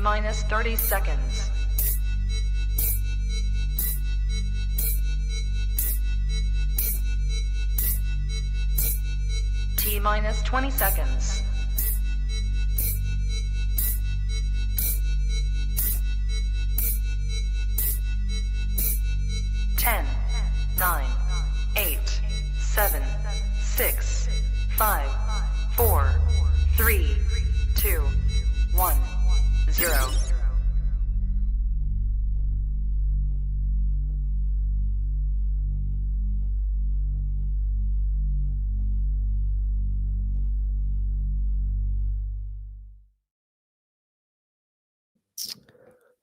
minus 30 seconds. T minus 20 seconds. 10, 9, 8, 7, 6, 5, 4, 3, 2, 1, 0.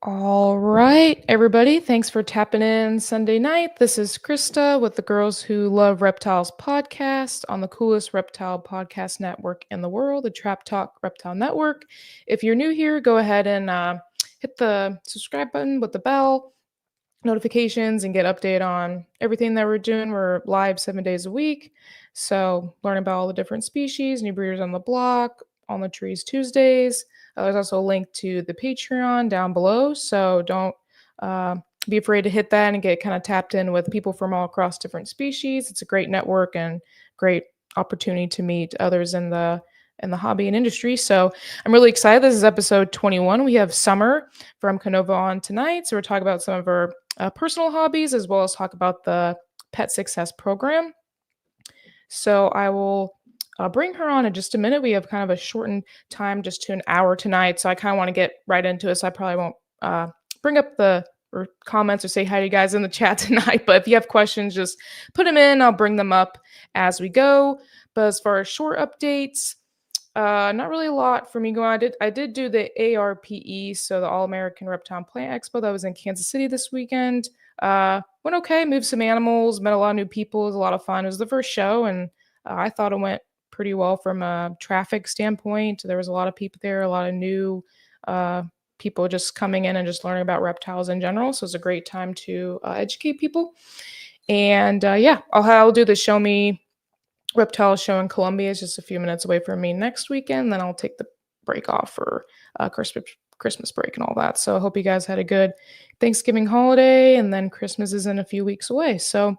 All right, everybody. Thanks for tapping in Sunday night. This is Krista with the Girls Who Love Reptiles podcast on the coolest reptile podcast network in the world, the Trap Talk Reptile Network. If you're new here, go ahead and hit the subscribe button with the bell notifications and get update on everything that we're doing. We're live 7 days a week. So learn about all the different species, new breeders on the block, on the trees Tuesdays. There's also a link to the Patreon down below. So don't be afraid to hit that and get kind of tapped in with people from all across different species. It's a great network and great opportunity to meet others in the hobby and industry. So I'm really excited. This is episode 21. We have Summer from Kinova'S on tonight. So we're talking about some of her personal hobbies as well as talk about the Pet Success program. So I will bring her on in just a minute. We have kind of a shortened time just to an hour tonight. So I kind of want to get right into it. So I probably won't bring up the comments or say hi to you guys in the chat tonight. But if you have questions, just put them in. I'll bring them up as we go. But as far as short updates, not really a lot for me going on. I did do the ARPE, so the All American Reptile and Plant Expo that was in Kansas City this weekend. Went okay, moved some animals, met a lot of new people. It was a lot of fun. It was the first show, and I thought it went pretty well from a traffic standpoint. There was a lot of people there, a lot of new people just coming in and just learning about reptiles in general. So it's a great time to educate people. And yeah, I'll do the Show Me Reptile show in Columbia. It's just a few minutes away from me next weekend. Then I'll take the break off for Christmas break and all that. So I hope you guys had a good Thanksgiving holiday, and then Christmas is in a few weeks away. So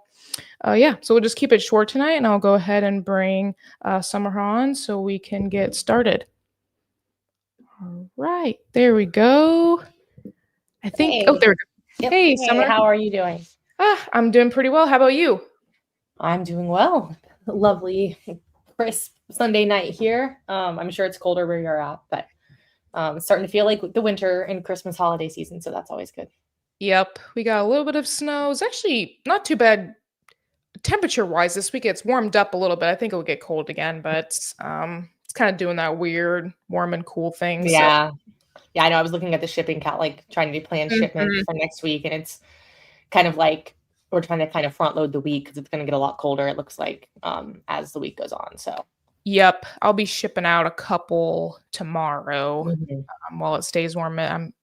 yeah, so we'll just keep it short tonight, and I'll go ahead and bring Summer on so we can get started. All right, there we go. I think, hey. Oh, there we go. Yep. Hey, Summer. How are you doing? I'm doing pretty well. How about you? I'm doing well. Lovely, crisp Sunday night here. I'm sure it's colder where you're at, but it's starting to feel like the winter and Christmas holiday season, so that's always good. Yep, we got a little bit of snow. It's actually not too bad temperature-wise this week. It's warmed up a little bit. I think it will get cold again, but it's kind of doing that weird warm and cool thing. Yeah, so. Yeah, I know. I was looking at the shipping count, like trying to plan shipments for next week, and it's kind of like we're trying to kind of front load the week because it's going to get a lot colder, it looks like, as the week goes on. So yep, I'll be shipping out a couple tomorrow while it stays warm. I'm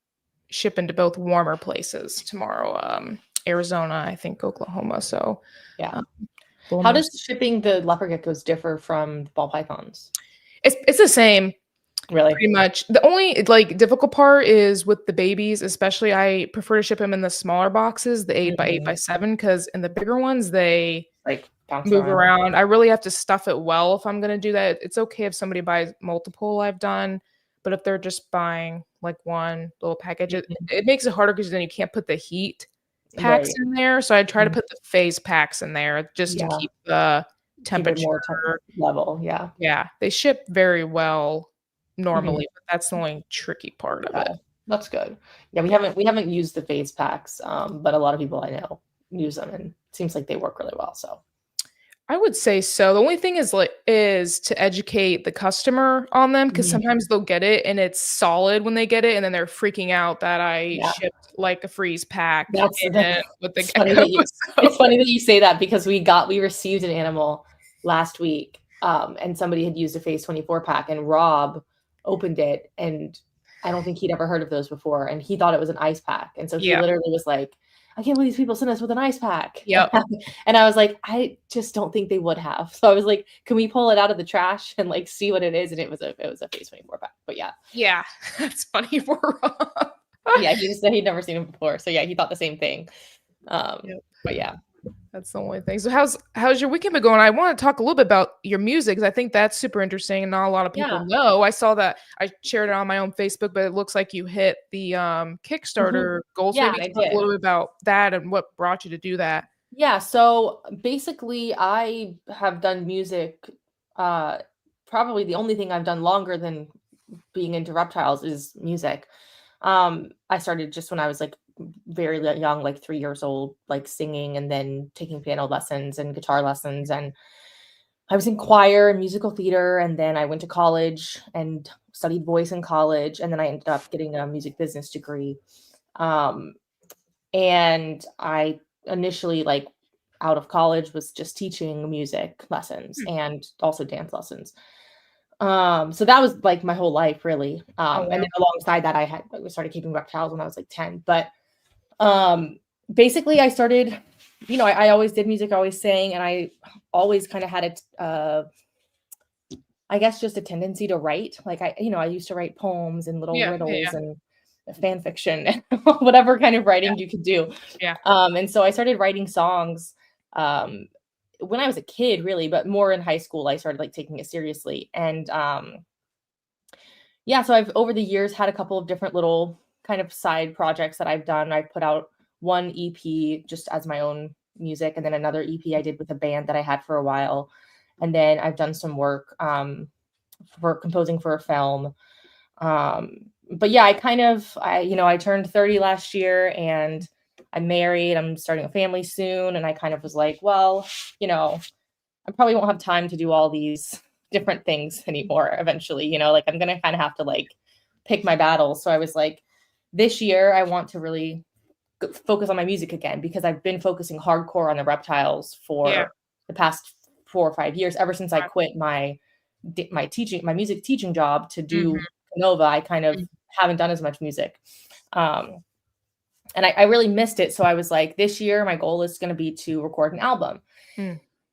shipping to both warmer places tomorrow, Arizona, I think Oklahoma. So yeah. How does shipping the leopard geckos differ from the ball pythons? It's the same. Really? Pretty much. The only difficult part is with the babies, especially I prefer to ship them in the smaller boxes, the 8x8x7, because in the bigger ones, they move around. I really have to stuff it well if I'm going to do that. It's okay if somebody buys multiple, I've done, but if they're just buying like one little package, it makes it harder because then you can't put the heat packs in there. So I try to put the phase packs in there just to keep the temperature level. Yeah. They ship very well normally, but that's the only tricky part of it. That's good. Yeah, we haven't used the phase packs, but a lot of people I know use them, and it seems like they work really well. So I would say so. The only thing is to educate the customer on them, because sometimes they'll get it and it's solid when they get it, and then they're freaking out that I shipped like a freeze pack with the gecko. It's funny that you say that, because we received an animal last week, and somebody had used a phase 24 pack, and Rob opened it, and I don't think he'd ever heard of those before, and he thought it was an ice pack, and so he literally was like, I can't believe these people sent us with an ice pack. Yep. And I was like, I just don't think they would have. So I was like, can we pull it out of the trash and like see what it is? And it was a Phase 24 pack. But yeah. Yeah. That's funny for Yeah, he just said he'd never seen him before. So yeah, he thought the same thing. But yeah. That's the only thing. So how's your weekend been going? I want to talk a little bit about your music because I think that's super interesting and not a lot of people know. I saw that I shared it on my own Facebook, but it looks like you hit the Kickstarter goals. Yeah, Maybe talk a little bit about that and what brought you to do that. Yeah, so basically I have done music. Probably the only thing I've done longer than being into reptiles is music. I started just when I was like very young, like 3 years old, like singing and then taking piano lessons and guitar lessons. And I was in choir and musical theater. And then I went to college and studied voice in college. And then I ended up getting a music business degree. And I initially, like out of college, was just teaching music lessons and also dance lessons. So that was like my whole life, really. And then alongside that, I started keeping reptiles when I was like 10. But basically I started, I always did music, I always sang, and I always kind of had I guess just a tendency to write. Like I used to write poems and little riddles and fan fiction and whatever kind of writing you could do. Yeah. And so I started writing songs when I was a kid, really, but more in high school, I started like taking it seriously. And so I've over the years had a couple of different little kind of side projects that I've done. I've put out one EP just as my own music, and then another EP I did with a band that I had for a while. And then I've done some work for composing for a film. But yeah, I turned 30 last year and I'm married. I'm starting a family soon. And I kind of was like, well, I probably won't have time to do all these different things anymore eventually, like I'm going to kind of have to like pick my battles. So I was like, this year I want to really focus on my music again, because I've been focusing hardcore on the reptiles for the past 4 or 5 years, ever since I quit my music teaching job to do Kinova. I kind of haven't done as much music. And I really missed it. So I was like, this year, my goal is going to be to record an album.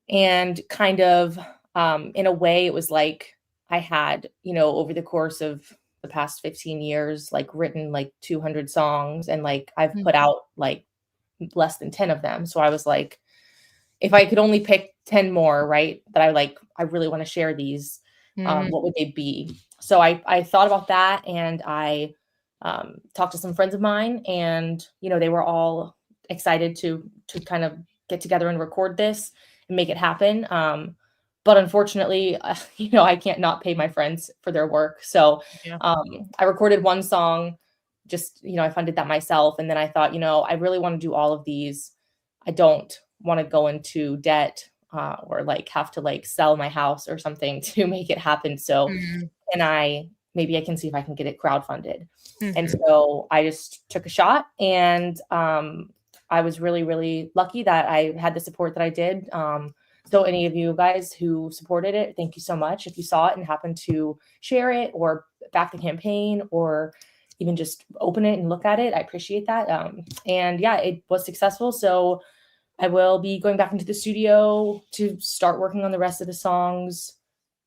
And kind of, in a way, it was like I had, over the course of the past 15 years, like written like 200 songs, and like I've put out like less than 10 of them. So I was like, if I could only pick 10 more, right, that I really want to share these, what would they be? So I thought about that, and I talked to some friends of mine, and they were all excited to kind of get together and record this and make it happen. But unfortunately, I can't not pay my friends for their work. So I recorded one song, just I funded that myself, and then I thought, I really want to do all of these. I don't want to go into debt or like have to like sell my house or something to make it happen. So maybe I can see if I can get it crowdfunded. And so I just took a shot, and I was really, really lucky that I had the support that I did. So any of you guys who supported it, thank you so much. If you saw it and happened to share it or back the campaign or even just open it and look at it, I appreciate that. And yeah, it was successful. So I will be going back into the studio to start working on the rest of the songs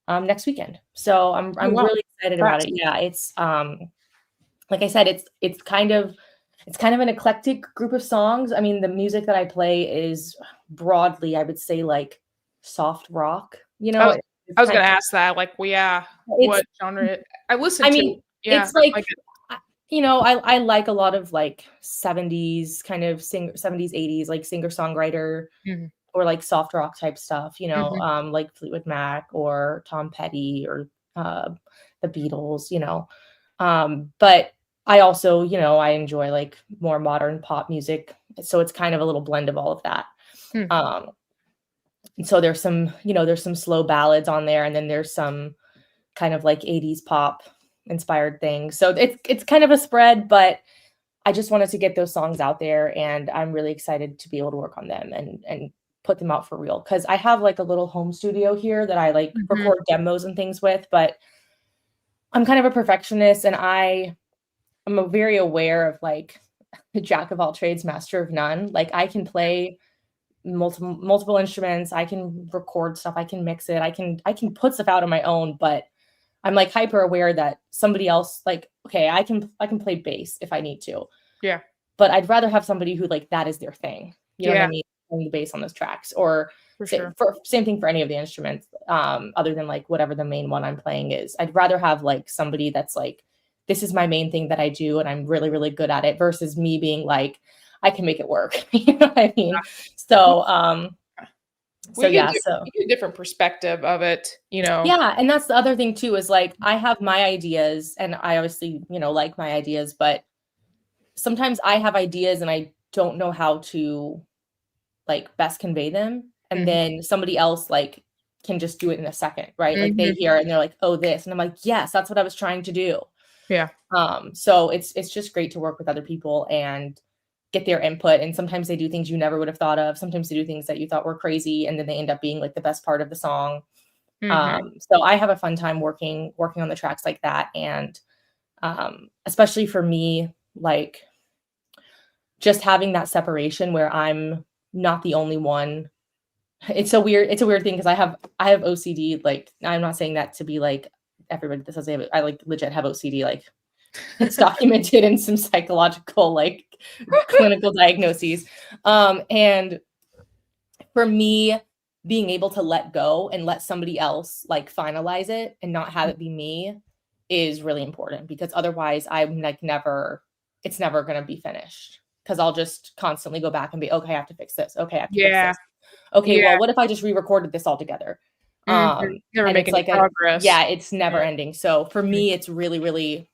next weekend. So I'm really excited about it. Yeah, it's like I said, it's kind of an eclectic group of songs. I mean, the music that I play is broadly, I would say, like soft rock. I was going to ask that. Like, what genre? I listen to. Yeah, it's like. I like a lot of like 70s kind of 70s, 80s, like singer-songwriter or like soft rock type stuff, like Fleetwood Mac or Tom Petty or the Beatles, but I also, I enjoy like more modern pop music. So it's kind of a little blend of all of that. So there's some slow ballads on there, and then there's some kind of like 80s pop inspired things. So it's kind of a spread, but I just wanted to get those songs out there, and I'm really excited to be able to work on them and put them out for real. Cause I have like a little home studio here that I like record demos and things with, but I'm kind of a perfectionist, and I'm very aware of like jack of all trades, master of none. Like I can play multiple instruments, I can record stuff, I can mix it, I can put stuff out on my own, but I'm like hyper aware that somebody else, like, okay, I can play bass if I need to. Yeah. But I'd rather have somebody who like that is their thing. You know what I Yeah. mean? Playing the bass on those tracks, or For sure. same thing for any of the instruments, other than like whatever the main one I'm playing is. I'd rather have like somebody that's like, this is my main thing that I do and I'm really, really good at it, versus me being like, I can make it work. You know what I mean? So, so you yeah, get so a different perspective of it, you know? yeah. And that's the other thing too, is like, I have my ideas and I obviously, you know, like my ideas, but sometimes I have ideas and I don't know how to like best convey them. And then somebody else like can just do it in a second, right? Like they hear it and they're like, oh, this. And I'm like, yes, that's what I was trying to do. Yeah. So it's just great to work with other people and get their input. And sometimes they do things you never would have thought of. Sometimes they do things that you thought were crazy, and then they end up being like the best part of the song. So I have a fun time working on the tracks like that. And especially for me, like just having that separation where I'm not the only one. It's a weird thing because I have OCD. Like, I'm not saying that to be like everybody that says I like legit have OCD. Like, it's documented in some psychological, like clinical diagnoses. And for me, being able to let go and let somebody else like finalize it and not have it be me is really important, because otherwise I'm like it's never going to be finished, because I'll just constantly go back and be, okay, I have to fix this. Okay, I have to fix this. Okay, well, what if I just re-recorded this all together? Never and making it's like progress. it's never ending. So for me, it's really, really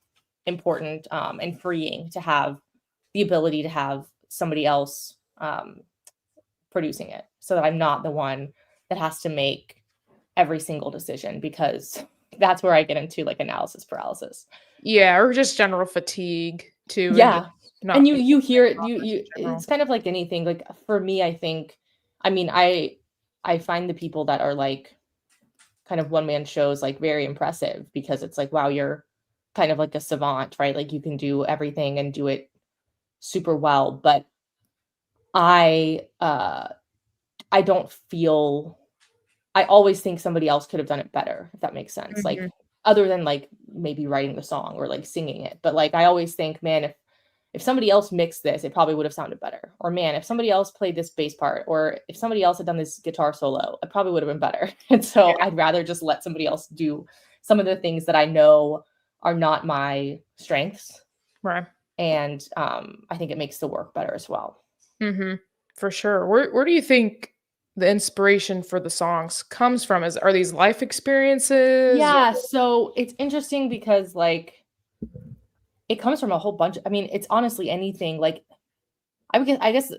important and freeing to have the ability to have somebody else producing it, so that I'm not the one that has to make every single decision, because that's where I get into like analysis paralysis. Yeah, or just general fatigue too. Yeah. And you hear it, general. it's kind of like anything. Like for me, I find the people that are like kind of one-man shows like very impressive, because it's like, wow, you're kind of like a savant, right? Like you can do everything and do it super well. But I don't feel, I always think somebody else could have done it better, if that makes sense. Like other than like maybe writing the song or like singing it. But like I always think, man, if somebody else mixed this, it probably would have sounded better. Or man, if somebody else played this bass part, or if somebody else had done this guitar solo, it probably would have been better. And so I'd rather just let somebody else do some of the things that I know are not my strengths. Right. And I think it makes the work better as well. For sure. Where do you think the inspiration for the songs comes from? Are these life experiences? Yeah, so it's interesting because like it comes from a whole bunch. I mean, it's honestly anything. Like I guess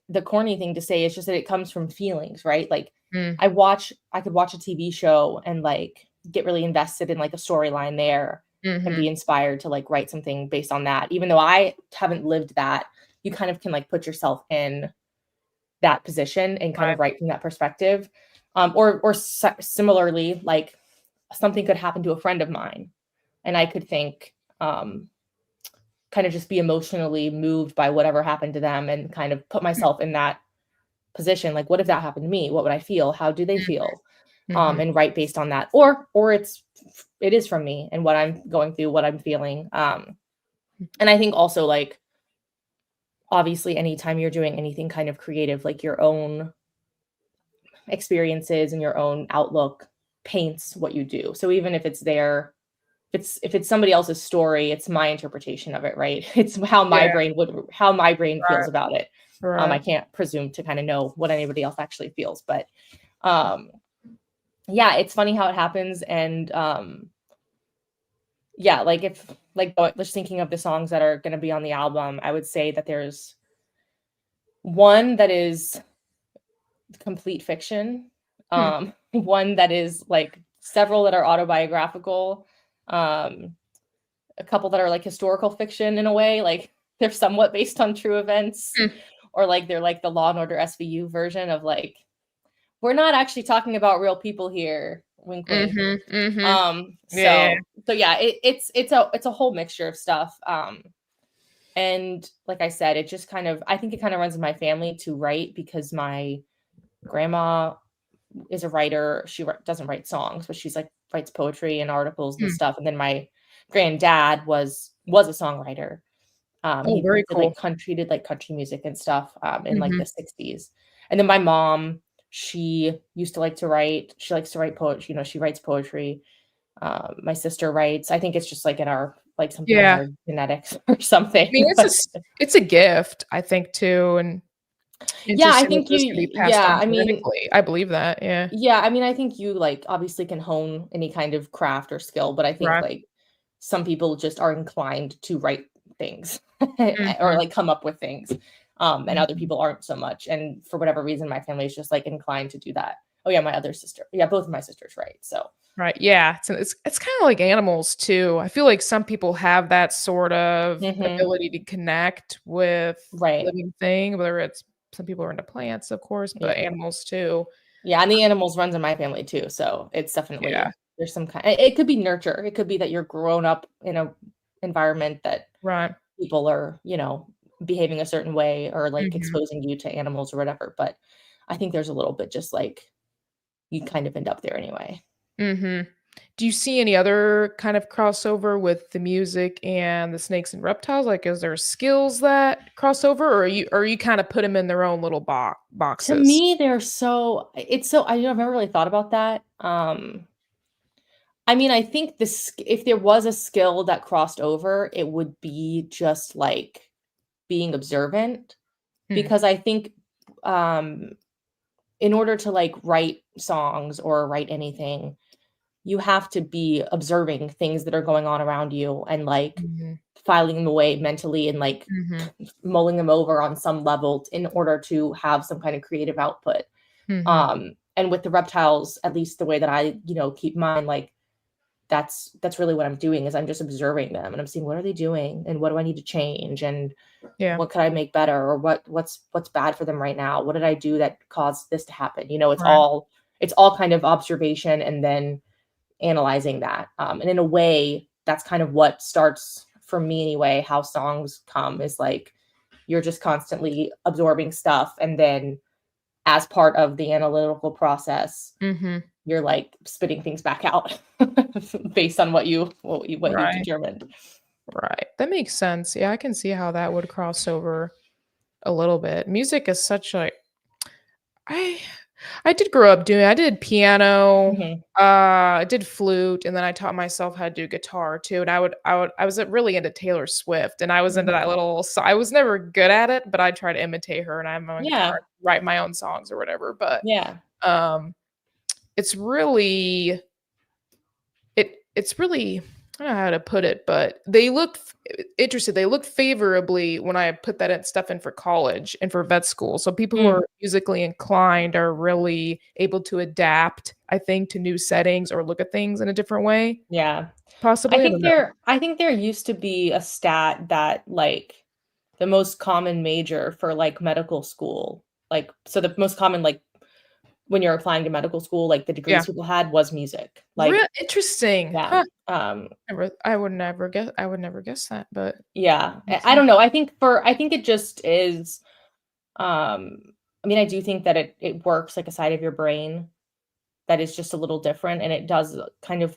the corny thing to say is just that it comes from feelings, right? Like I could watch a TV show and like get really invested in like a storyline there and be inspired to like write something based on that. Even though I haven't lived that, you kind of can like put yourself in that position and kind of write from that perspective. Or similarly, like something could happen to a friend of mine and I could think, kind of just be emotionally moved by whatever happened to them and kind of put myself in that position. Like, what if that happened to me? What would I feel? How do they feel? And write based on that. Or it is from me and what I'm going through, what I'm feeling. And I think also like, obviously, anytime you're doing anything kind of creative, like your own experiences and your own outlook paints what you do. So even if it's if it's somebody else's story, it's my interpretation of it, right? It's how my brain feels about it. I can't presume to kind of know what anybody else actually feels, but yeah, it's funny how it happens. And yeah, like if like just thinking of the songs that are going to be on the album, I would say that there's one that is complete fiction, one that is like several that are autobiographical, a couple that are like historical fiction in a way, like they're somewhat based on true events, or like they're like the Law and Order SVU version of like, we're not actually talking about real people here, wink wink. So yeah, it's a whole mixture of stuff. And like I said, it just kind of, I think it kind of runs in my family to write, because my grandma is a writer. She doesn't write songs, but she's like writes poetry and articles and Hmm. stuff. And then my granddad was a songwriter. Oh, He very cool. did like country music and stuff in like Hmm. the 60s. And then my mom, she used to like to write. She likes to write poetry. You know, she writes poetry. My sister writes. I think it's just like in our like something in Yeah. our genetics or something. I mean, But it's a gift, I think, too, and yeah, I interesting that think this can be passed yeah, on genetically. I believe that. Yeah. yeah, I mean, I think you like obviously can hone any kind of craft or skill, but I think Right. like some people just are inclined to write things or Hmm. like come up with things. And other Hmm. people aren't so much. And for whatever reason, my family is just like inclined to do that. Oh yeah, my other sister. Yeah, both of my sisters write. So Right. Yeah. It's kind of like animals too. I feel like some people have that sort of mhm, ability to connect with right. living thing, whether it's some people are into plants, of course, but Yeah. animals too. Yeah, and the animals runs in my family too. So it's Yeah. definitely there's some kind it could be nurture. It could be that you're grown up in a environment that Right. people are, behaving a certain way or like Hmm. exposing you to animals or whatever. But I think there's a little bit just like you kind of end up there anyway. Hmm. Do you see any other kind of crossover with the music and the snakes and reptiles? Like, is there skills that cross over, or you kind of put them in their own little To boxes? me, they're so it's so I've never really thought about that. I mean, I think this if there was a skill that crossed over, it would be just like being observant, Hmm. because I think um in order to like write songs or write anything, you have to be observing things that are going on around you and like Hmm. filing them away mentally and like Hmm. mulling them over on some level in order to have some kind of creative output. Hmm. And with the reptiles, at least the way that I, keep mine, like that's really what I'm doing is I'm just observing them and I'm seeing what are they doing and what do I need to change and Yeah. what could I make better or what's bad for them right now? What did I do that caused this to happen? Right. It's all kind of observation and then analyzing that. And in a way, that's kind of what starts for me anyway, how songs come is like you're just constantly absorbing stuff. And then as part of the analytical process, Hmm. you're like spitting things back out based on what you've Right. determined. Right. That makes sense. Yeah, I can see how that would cross over a little bit. Music is such a I I did grow up doing I did piano, Hmm. I did flute, and then I taught myself how to do guitar too. And I was really into Taylor Swift, and I was into that Hmm. little so I was never good at it, but I try to imitate her and I have my own guitar, Yeah. write my own songs or whatever. But Yeah. um it's really it's really I don't know how to put it, but they look interested. They look favorably when I put that stuff in for college and for vet school. So people who Mm, are musically inclined are really able to adapt, I think, to new settings or look at things in a different way. yeah. Possibly, I don't know. I think there used to be a stat that like the most common major for like medical school, like so the most common like when you're applying to medical school, like the Yeah, degrees people had was music. real Like, interesting, yeah. huh? Um, I would never guess that, but yeah. makes I sense. don't know. I think it just is um I mean, I do think that it works like a side of your brain that is just a little different and it does kind of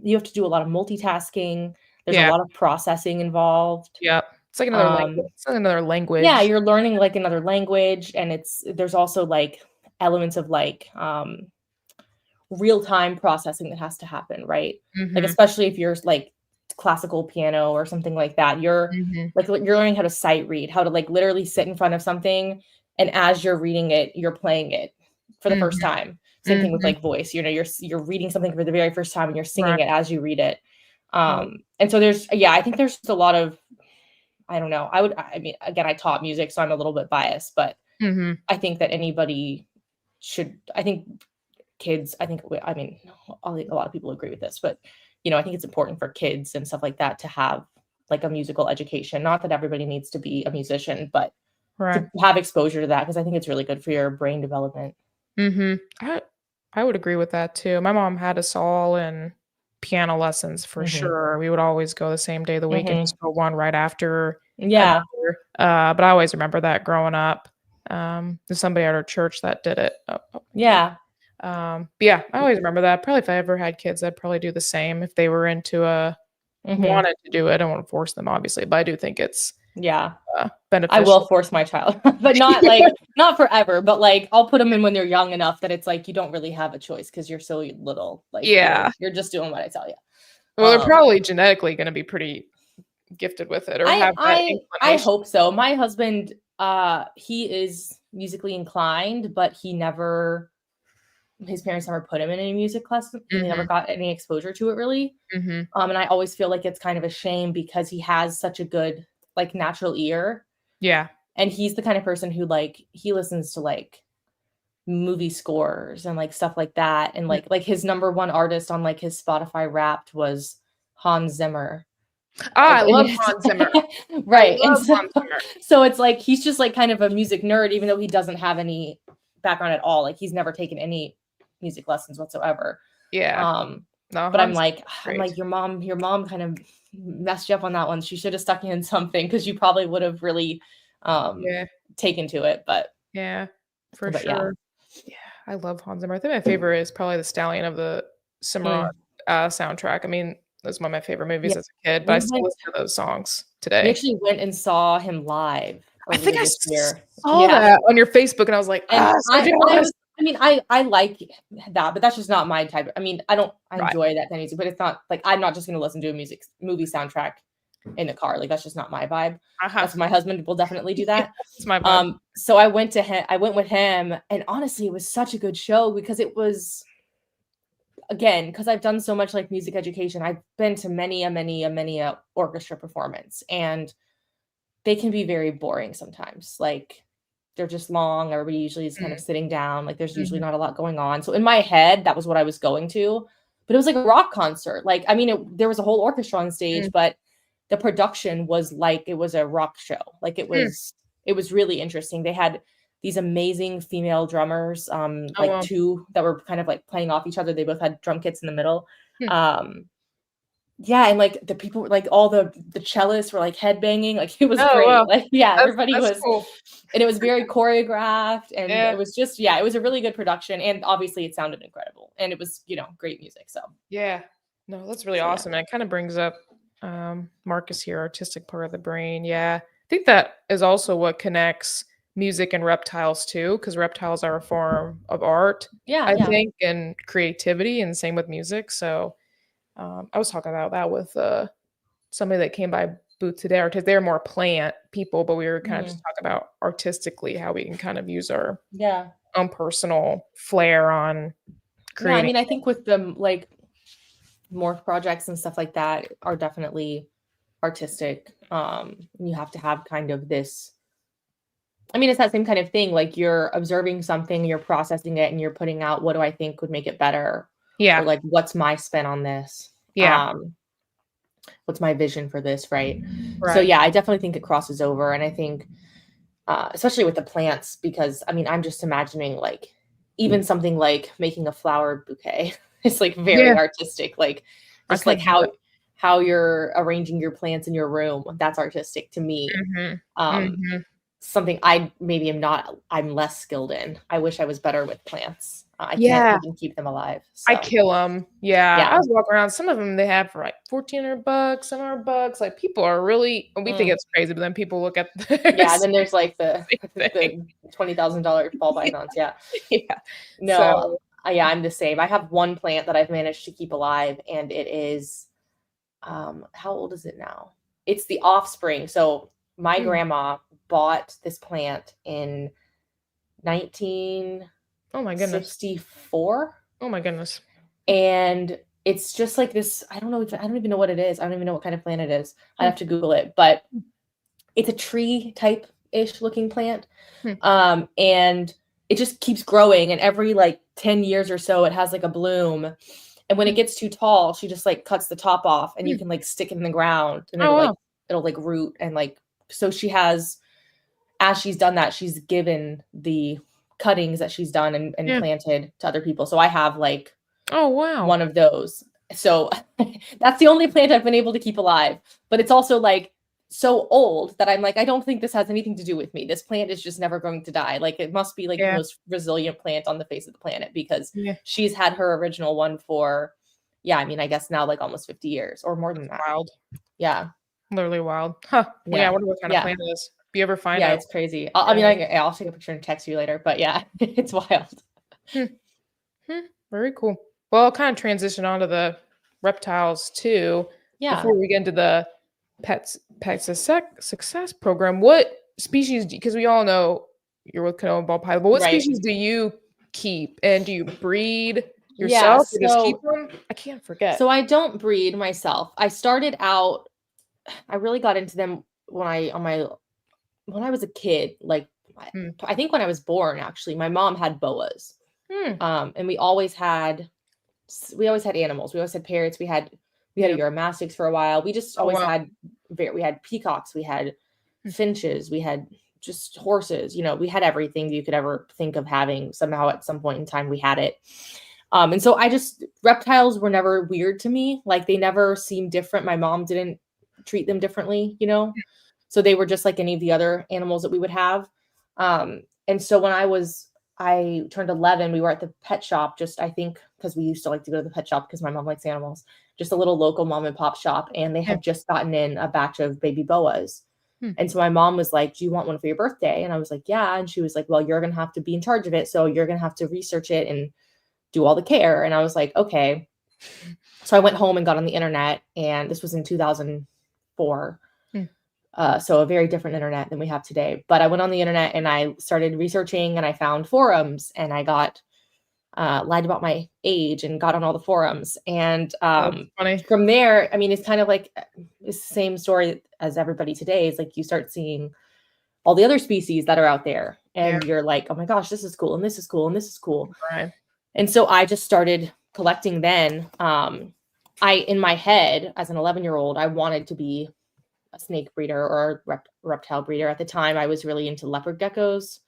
you have to do a lot of multitasking. There's a Yeah, lot of processing involved. yeah. It's like another language. Um It's like another Yeah, language. you're learning, like, another language, and there's also, like, elements of, like, real-time processing that has to happen, right? Like, Mhm, especially if you're, like, classical piano or something like that, mhm, you're learning how to sight read, how to, like, literally sit in front of something, and as you're reading it, you're playing it for the first mhm, time. Same thing with, mhm. like, voice, you're reading something for the very first time, and you're singing Right, it as you read it. right. And so I think there's just a lot of I don't know. I mean, again, I taught music, so I'm a little bit biased, but Mhm. I think that anybody I think kids, I mean, I think a lot of people agree with this, but I think it's important for kids and stuff like that to have like a musical education. Not that everybody needs to be a musician, but to Right. have exposure to that because I think it's really good for your brain development. Mhm. I would agree with that too. My mom had us all in piano lessons for Hmm. sure. We would always go the same day of the week and Hmm. just go one right after. Yeah. But I always remember that growing up. There's somebody at our church that did it. Yeah. But yeah, I always remember that. Probably if I ever had kids, I'd probably do the same if they were into wanted to do it. I don't want to force them, obviously, but I do think it's Yeah. beneficial. I will force my child, but not like not forever, but like I'll put them in when they're young enough that it's like you don't really have a choice because you're so little. Like you're just doing what I tell you. Well, they're probably genetically going to be pretty gifted with it, or have that I inclination. hope so. My husband, he is musically inclined, but his parents never put him in any music class. He never got any exposure to it really. And I always feel like it's kind of a shame because he has such a good like natural ear. Yeah. And he's the kind of person who like he listens to like movie scores and like stuff like that. And like his number one artist on like his Spotify Wrapped was Hans Zimmer. I love Hans Zimmer. Right. So it's like he's just like kind of a music nerd, even though he doesn't have any background at all. Like he's never taken any music lessons whatsoever. Yeah. No, but I'm like your mom kind of messed you up on that one. She should have stuck you in something because you probably would have really taken to it. But yeah, for sure. Yeah, I love Hans Zimmer. I think my favorite is probably the Stallion of the Cimarron soundtrack. I mean, that's one of my favorite movies as a kid, but I still listen to those songs today. We actually went and saw him live. I think I saw that on your Facebook, and I was like, I like that, but that's just not my type. I mean, I enjoy that kind of music, but it's not like I'm not just going to listen to a movie soundtrack in the car. Like that's just not my vibe. That's my husband will definitely do that. It's my vibe. So I went with him, and honestly, it was such a good show because it was, again, because I've done so much like music education. I've been to many orchestra performance, and they can be very boring sometimes. Like they're just long. Everybody usually is kind of sitting down. Like there's usually not a lot going on. So in my head, that was what I was going to, but it was like a rock concert. Like, I mean, there was a whole orchestra on stage, but the production was like, it was a rock show. Like it was really interesting. They had these amazing female drummers, two that were kind of like playing off each other. They both had drum kits in the middle. And like the people, like all the cellists were like headbanging. Like it was great. Wow. Like, everybody was cool. And it was very choreographed, and it was just, it was a really good production. And obviously it sounded incredible, and it was, great music. So no, that's really awesome. And it kind of brings up Marcus here, artistic part of the brain. I think that is also what connects music and reptiles too, because reptiles are a form of art, I think, and creativity, and same with music. So I was talking about that with somebody that came by booth today. They're more plant people, but we were kind of just talking about artistically how we can kind of use our own personal flair on creating. I mean, I think with the like MORPH projects and stuff like that are definitely artistic. You have to have kind of this, I mean, it's that same kind of thing. Like you're observing something, you're processing it, and you're putting out, what do I think would make it better? Or like, what's my spin on this? What's my vision for this? Right. So I definitely think it crosses over. And I think, especially with the plants, because I mean, I'm just imagining like even something like making a flower bouquet. It's like very artistic. Like just like how you're arranging your plants in your room. That's artistic to me. Something I'm less skilled in. I wish I was better with plants. I can't even keep them alive. So. I kill them. I was walking around. Some of them they have for like $1,400, $700. Like people are really, we think it's crazy, but then people look at then there's like the $20,000 ball pythons. I'm the same. I have one plant that I've managed to keep alive, and it is how old is it now? It's the offspring. So my grandma bought this plant in 1964. Oh my goodness. And it's just like this, I don't even know what it is. I don't even know what kind of plant it is. I have to Google it, but it's a tree type ish looking plant. And it just keeps growing, and every like 10 years or so it has like a bloom. And when it gets too tall, she just like cuts the top off, and you can like stick it in the ground, and it'll like root. And like, so she has, as she's done that, she's given the cuttings that she's done and planted to other people. So I have like, one of those. So that's the only plant I've been able to keep alive. But it's also like, so old that I'm like, I don't think this has anything to do with me. This plant is just never going to die. Like it must be like the most resilient plant on the face of the planet, because she's had her original one for, I mean, I guess now like almost 50 years or more than that. Wild. Yeah. Literally wild. Huh. Well, I wonder what kind of plant it is. If you ever find out. It's crazy. I mean, I'll take a picture and text you later, but yeah, it's wild. Very cool. Well, I'll kind of transition onto the reptiles too. Yeah. Before we get into the pet success program, what species, because we all know you're with Kinoa ball python, but what species do you keep, and do you breed yourself or just keep them? I can't forget. So I don't breed myself. I started out, I really got into them when I was a kid, like I think when I was born, actually, my mom had boas. And we always had animals. We always had parrots. We had uromastyx for a while. We just always had peacocks. We had finches. We had just horses. You know, we had everything you could ever think of having. Somehow at some point in time we had it. And so reptiles were never weird to me. Like they never seemed different. My mom didn't treat them differently, you know? So they were just like any of the other animals that we would have. And so when I turned 11, we were at the pet shop, just I think because we used to like to go to the pet shop because my mom likes animals, just a little local mom and pop shop. And they had just gotten in a batch of baby boas. And so my mom was like, do you want one for your birthday? And I was like, yeah. And she was like, well, you're going to have to be in charge of it. So you're going to have to research it and do all the care. And I was like, okay. So I went home and got on the internet, and this was in 2004. So a very different internet than we have today. But I went on the internet and I started researching, and I found forums, and I got lied about my age and got on all the forums. And from there, I mean, it's kind of like it's the same story as everybody today. It's like you start seeing all the other species that are out there, and you're like, oh my gosh, this is cool, and this is cool, and this is cool. Right. And so I just started collecting then. In my head, as an 11-year-old, I wanted to be a snake breeder or a reptile breeder. At the time, I was really into leopard geckos,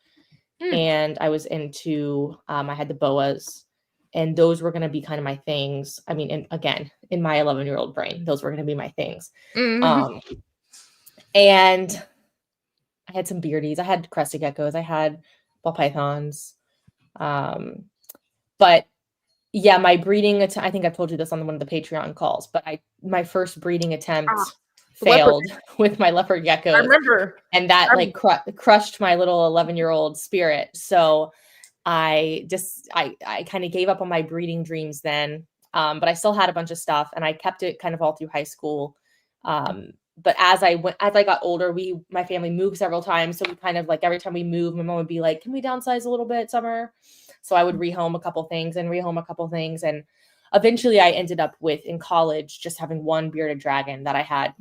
and I was into, I had the boas, and those were going to be kind of my things. I mean, in my 11-year-old brain, those were going to be my things. And I had some beardies. I had crested geckos. I had ball pythons. But yeah, my breeding, I think I've told you this on one of the Patreon calls, but my first breeding attempt failed with my leopard geckos. I remember. And that crushed my little 11-year-old spirit. So I kind of gave up on my breeding dreams then. But I still had a bunch of stuff, and I kept it kind of all through high school. But as I got older, my family moved several times. So we kind of like every time we moved, my mom would be like, can we downsize a little bit, Summer? So I would rehome a couple things. And eventually I ended up in college, just having one bearded dragon that I had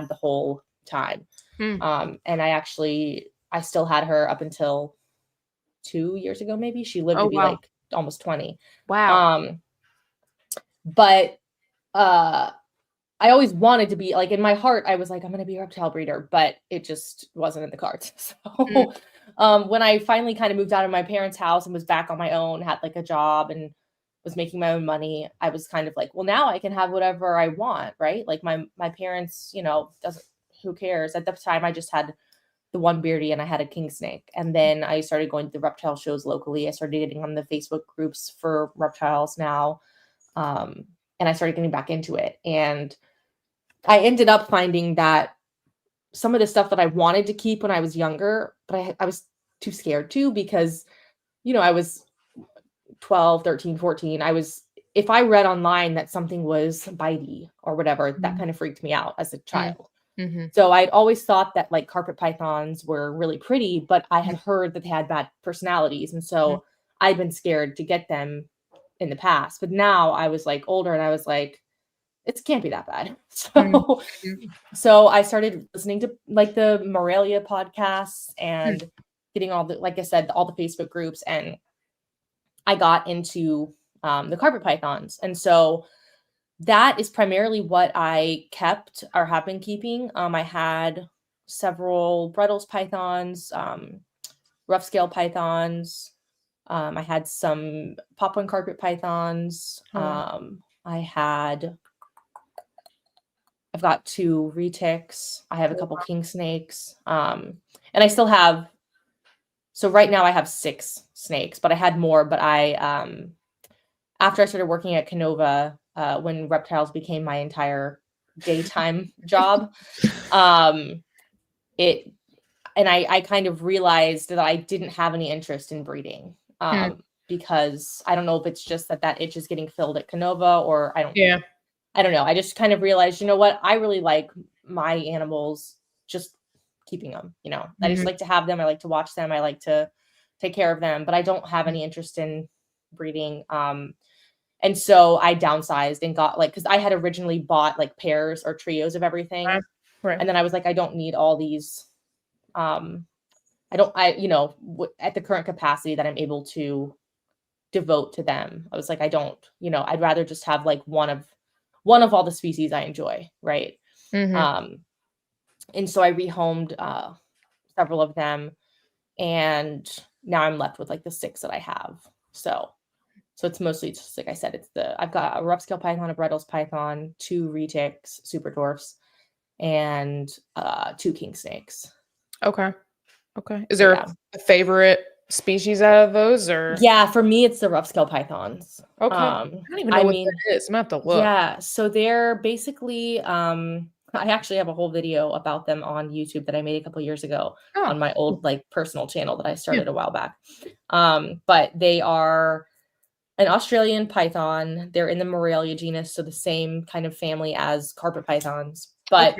the whole time. And I still had her up until 2 years ago, maybe. She lived to be like almost 20. Wow. But I always wanted to be, like, in my heart, I was like, I'm going to be a reptile breeder, but it just wasn't in the cards. So when I finally kind of moved out of my parents' house and was back on my own, had like a job and was making my own money, I was kind of like, well, now I can have whatever I want, right? Like my parents, who cares? At the time, I just had the one beardie and I had a king snake. And then I started going to the reptile shows locally. I started getting on the Facebook groups for reptiles now. And I started getting back into it. And I ended up finding that some of the stuff that I wanted to keep when I was younger, but I was too scared to, because, I was 12, 13, 14. If I read online that something was bitey or whatever, that kind of freaked me out as a child. So I'd always thought that like carpet pythons were really pretty, but I had heard that they had bad personalities. And so I'd been scared to get them in the past. But now I was like older, and I was like, it can't be that bad. So I started listening to like the Morelia podcasts and getting all the, like I said, all the Facebook groups, and I got into the carpet pythons. And so that is primarily what I kept or have been keeping. I had several Brettles pythons, rough scale pythons. I had some Papuan carpet pythons. I had I've got 2 retics. I have a couple king snakes. And I still have, so right now I have 6 snakes, but I had more, but after I started working at Kinova, when reptiles became my entire daytime job, I kind of realized that I didn't have any interest in breeding, because I don't know if it's just that itch is getting filled at Kinova, or I don't know. I just kind of realized, you know what? I really like my animals, just keeping them, I just like to have them. I like to watch them. I like to take care of them, but I don't have any interest in breeding. And so I downsized and got because I had originally bought like pairs or trios of everything. Right. And then I was like, I don't need all these. At the current capacity that I'm able to devote to them, I was like, I don't, I'd rather just have like one of all the species I enjoy. Right. And so I rehomed several of them, and now I'm left with like the 6 that I have. So it's mostly just like I said, I've got a rough scale python, a Bredl's python, 2 retics, super dwarfs, and 2 king snakes. Okay. Is there a favorite species out of those, or? Yeah, for me, it's the rough scale pythons. Okay. I don't even know what that is. I'm gonna have to look. Yeah, so they're basically, I actually have a whole video about them on YouTube that I made a couple years ago on my old like personal channel that I started a while back. But they are an Australian python. They're in the Morelia genus, so the same kind of family as carpet pythons, but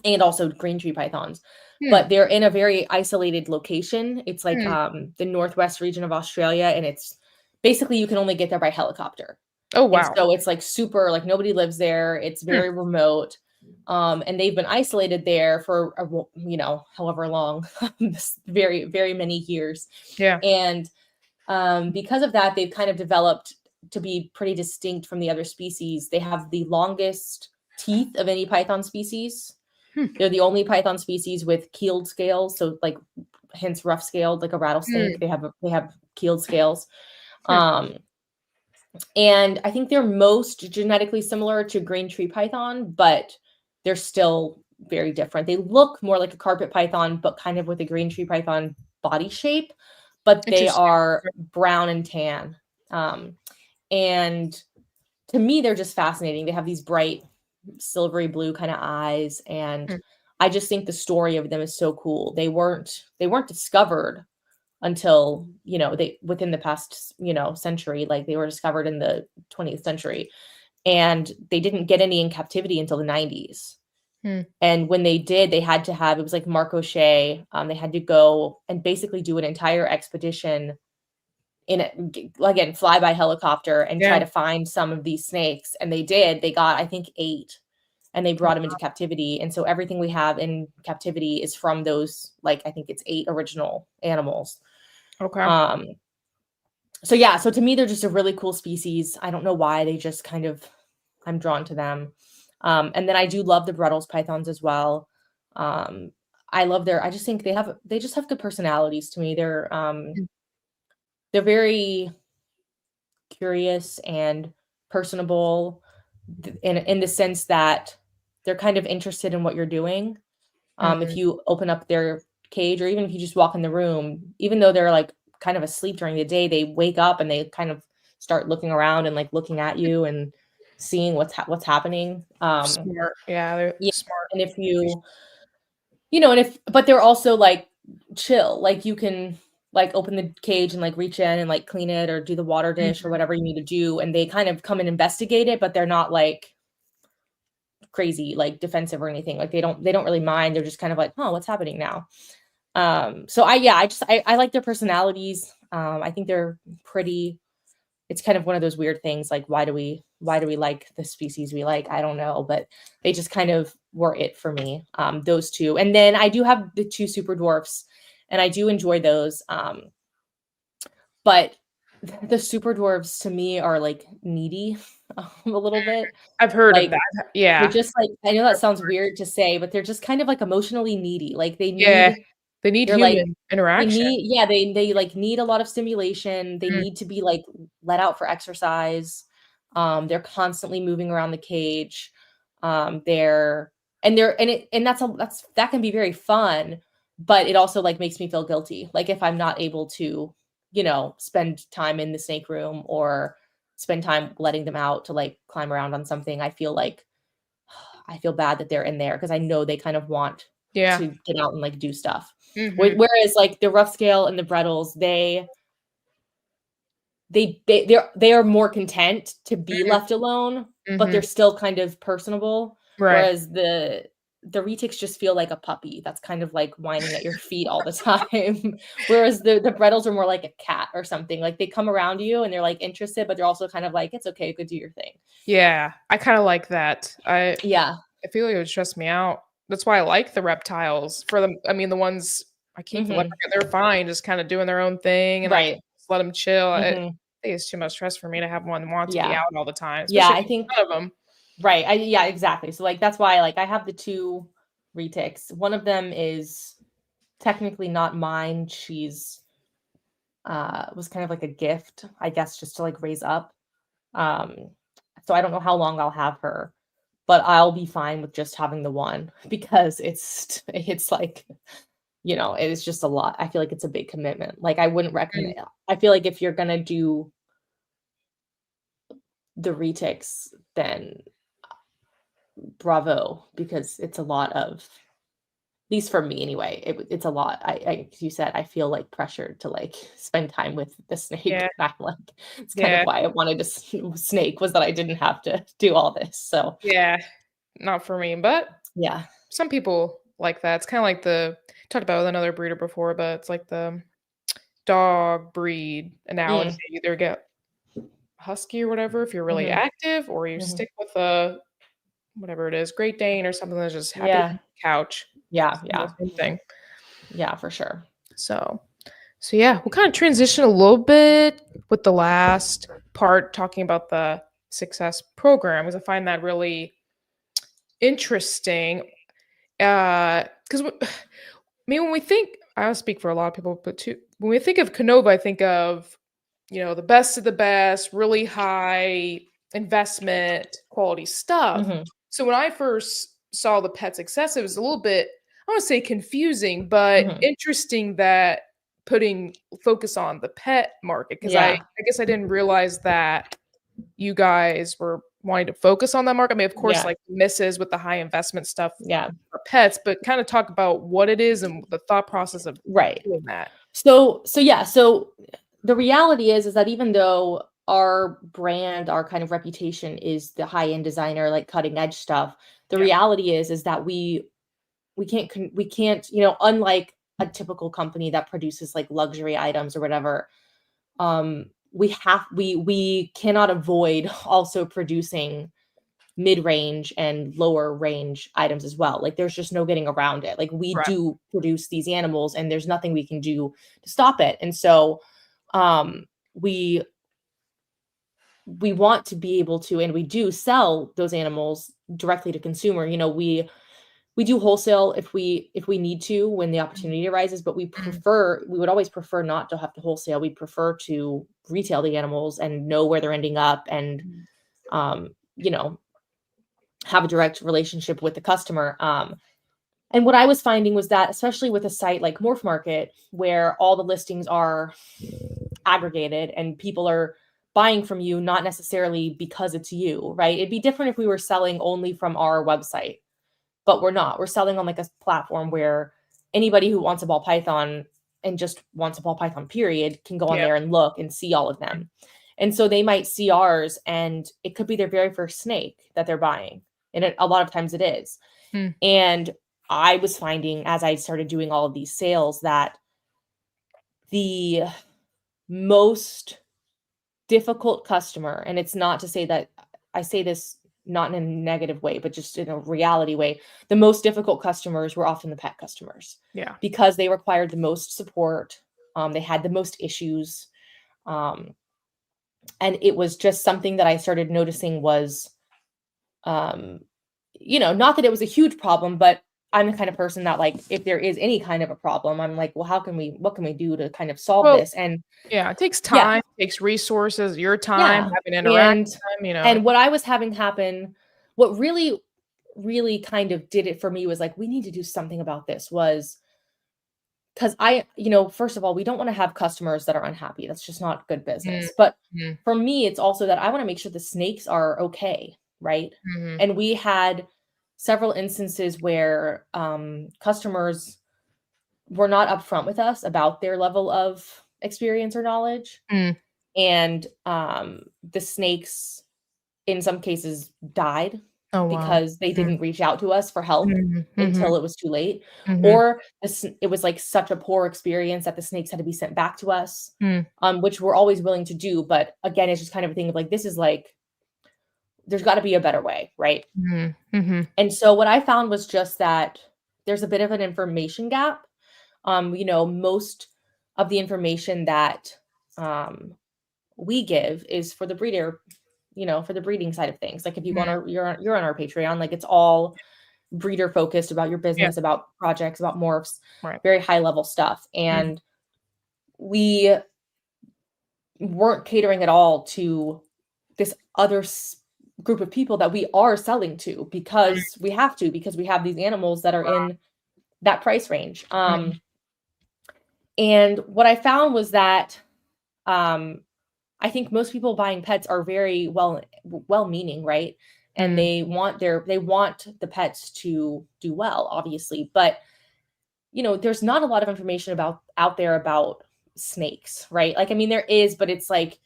and also green tree pythons. But they're in a very isolated location. It's like the northwest region of Australia, and it's basically you can only get there by helicopter. Oh wow! And so it's like super, like nobody lives there. It's very remote, and they've been isolated there for however long, very very many years. Yeah, and because of that, they've kind of developed to be pretty distinct from the other species. They have the longest teeth of any python species. They're the only python species with keeled scales, so like hence rough scaled, like a rattlesnake. They have keeled scales. And I think they're most genetically similar to green tree python, but they're still very different. They look more like a carpet python, but kind of with a green tree python body shape, but they are brown and tan. And to me, they're just fascinating. They have these bright silvery blue kind of eyes, and I just think the story of them is so cool. They weren't discovered until within the past century. Like they were discovered in the 20th century, and they didn't get any in captivity until the 90s. And when they did, they had to have, it was like Mark O'Shea, they had to go and basically do an entire expedition again, fly by helicopter and try to find some of these snakes. And they did. They got, I think, 8, and they brought them into captivity. And so everything we have in captivity is from those, like, I think it's 8 original animals. Okay. So to me, they're just a really cool species. I don't know why, they just kind of, I'm drawn to them. And then I do love the Bredl's pythons as well. I just think they just have good personalities to me. They're very curious and personable in the sense that they're kind of interested in what you're doing. If you open up their cage, or even if you just walk in the room, even though they're like kind of asleep during the day, they wake up and they kind of start looking around and like looking at you and seeing what's happening. Smart. Yeah, they're smart. And but they're also like chill. Like you can like open the cage and like reach in and like clean it or do the water dish or whatever you need to do, and they kind of come and investigate it, but they're not like crazy, like defensive or anything. Like they don't really mind. They're just kind of like, oh, what's happening now? So I like their personalities. I think they're pretty. It's kind of one of those weird things, like why do we like the species we like? I don't know, but they just kind of were it for me. Those 2, and then I do have the 2 super dwarfs, and I do enjoy those. But the super dwarfs to me are like needy a little bit. I've heard like, of that. Yeah. They're just like, I know that sounds weird to say, but they're just kind of like emotionally needy. Like they need human interaction. They like need a lot of stimulation. They need to be like let out for exercise. They're constantly moving around the cage. That can be very fun, but it also like makes me feel guilty. Like if I'm not able to, spend time in the snake room or spend time letting them out to like climb around on something, I feel bad that they're in there because I know they kind of want to get out and like do stuff. Whereas like the rough scale and the Brettles, they are more content to be left alone, but they're still kind of personable. Right. Whereas the retics just feel like a puppy that's kind of like whining at your feet all the time. Whereas the Brettles are more like a cat or something. Like they come around you and they're like interested, but they're also kind of like, it's okay, go do your thing. Yeah, I kind of like that. I feel like it would stress me out. That's why I like the reptiles. For them, I mean, the ones I keep, they're fine, just kind of doing their own thing, and I just let them chill. I think it's too much stress for me to have one want to be out all the time. I think one of them. Right. Exactly. So like that's why like I have the 2 retics. One of them is technically not mine. She's was kind of like a gift, I guess, just to like raise up. So I don't know how long I'll have her, but I'll be fine with just having the one because it's like, it's just a lot. I feel like it's a big commitment. Like I wouldn't recommend it. I feel like if you're gonna do the retics, then bravo, because it's a lot of, at least for me anyway, it's a lot. As you said, I feel like pressured to like spend time with the snake. And I'm like, it's kind of why I wanted a snake, was that I didn't have to do all this. So not for me, but some people like that. It's kind of like talked about with another breeder before, but it's like the dog breed analogy. You either get husky or whatever if you're really active, or you stick with a whatever it is, Great Dane or something that's just happy on the couch. Same thing. Yeah, for sure. So yeah, we'll kind of transition a little bit with the last part talking about the success program, because I find that really interesting. Because when we think, I'll speak for a lot of people, but too, when we think of Kinova, I think of the best of the best, really high investment quality stuff. So when I first saw the pet success, it was a little bit, I want to say confusing, but interesting that putting focus on the pet market, because I guess I didn't realize that you guys were wanting to focus on that market. I mean, of course, like misses with the high investment stuff for pets, but kind of talk about what it is and the thought process of doing that. So the reality is that even though our brand, our kind of reputation is the high-end designer, like cutting edge stuff, the reality is that we can't, unlike a typical company that produces like luxury items or whatever, we cannot avoid also producing mid-range and lower range items as well. Like there's just no getting around it. Like we do produce these animals and there's nothing we can do to stop it. And so we want to be able to, and we do sell those animals directly to consumer. We do wholesale if we need to when the opportunity arises, but we would always prefer not to have to wholesale. We prefer to retail the animals and know where they're ending up and have a direct relationship with the customer. And what I was finding was that, especially with a site like MORPH Market, where all the listings are aggregated and people are buying from you, not necessarily because it's you, right? It'd be different if we were selling only from our website, but we're not. We're selling on like a platform where anybody who wants a ball python and just wants a ball python period can go on there and look and see all of them. And so they might see ours and it could be their very first snake that they're buying. And a lot of times it is. And I was finding, as I started doing all of these sales, that the most difficult customer, and it's not to say that I say this not in a negative way, but just in a reality way, the most difficult customers were often the pet customers. Because they required the most support. They had the most issues. And it was just something that I started noticing was, not that it was a huge problem, but I'm the kind of person that, like, if there is any kind of a problem, I'm like, well, what can we do to kind of solve this? And it takes time, it takes resources, your time, having interaction, And what I was having happen, what really really kind of did it for me was like, we need to do something about this, was because first of all, we don't want to have customers that are unhappy. That's just not good business. But for me, it's also that I want to make sure the snakes are okay, right? And we had several instances where customers were not upfront with us about their level of experience or knowledge. And the snakes, in some cases, died because they didn't reach out to us for help until it was too late. Or it was like such a poor experience that the snakes had to be sent back to us, which we're always willing to do. But again, it's just kind of a thing of like, this is like, there's got to be a better way, right? And so what I found was just that there's a bit of an information gap. Most of the information that we give is for the breeder, for the breeding side of things. Like if you go on you're on our Patreon, like it's all breeder focused, about your business, about projects, about morphs, very high level stuff. And we weren't catering at all to this other group of people that we are selling to, because we have to, because we have these animals that are in that price range. And what I found was that I think most people buying pets are very well-meaning, right? And they want the pets to do well, obviously. But there's not a lot of information out there about snakes, right? Like, I mean, there is, but it's like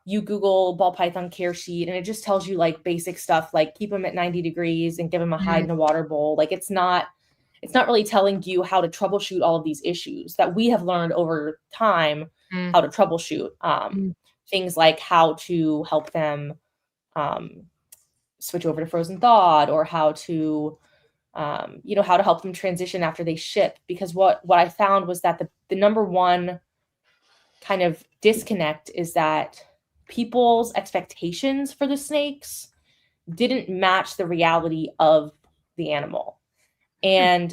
you Google ball python care sheet and it just tells you like basic stuff, like keep them at 90 degrees and give them a hide in a water bowl. Like it's not really telling you how to troubleshoot all of these issues that we have learned over time how to troubleshoot. Things like how to help them switch over to frozen thawed, or how to how to help them transition after they ship. Because what I found was that the number one kind of disconnect is that people's expectations for the snakes didn't match the reality of the animal. And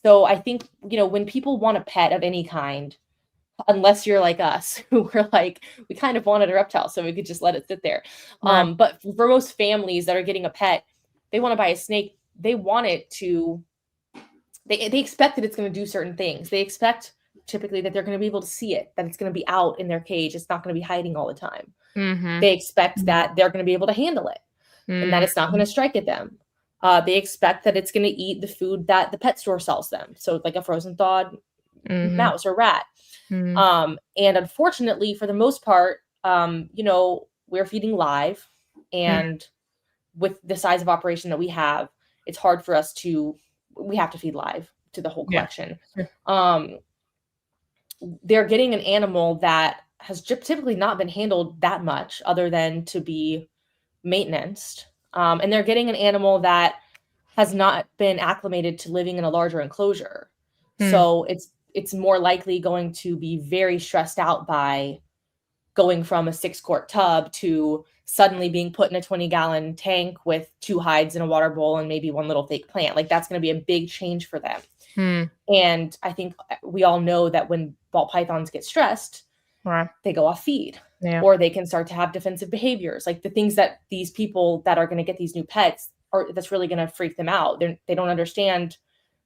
so I think, when people want a pet of any kind, unless you're like us, who were like, we kind of wanted a reptile so we could just let it sit there. But for most families that are getting a pet, they want to buy a snake. They want it to, they expect that it's going to do certain things. They expect typically that they're going to be able to see it, that it's going to be out in their cage. It's not going to be hiding all the time. They expect that they're going to be able to handle it and that it's not going to strike at them. They expect that it's going to eat the food that the pet store sells them. So like a frozen thawed mouse or rat. And unfortunately, for the most part, we're feeding live, and with the size of operation that we have, it's hard for us we have to feed live to the whole collection. They're getting an animal that has typically not been handled that much other than to be maintenanced. And they're getting an animal that has not been acclimated to living in a larger enclosure. So it's more likely going to be very stressed out by going from a 6-quart tub to suddenly being put in a 20-gallon tank with 2 hides in a water bowl and maybe 1 little fake plant. Like that's going to be a big change for them. And I think we all know that when ball pythons get stressed, they go off feed, or they can start to have defensive behaviors, like the things that these people that are going to get these new pets that's really going to freak them out. They don't understand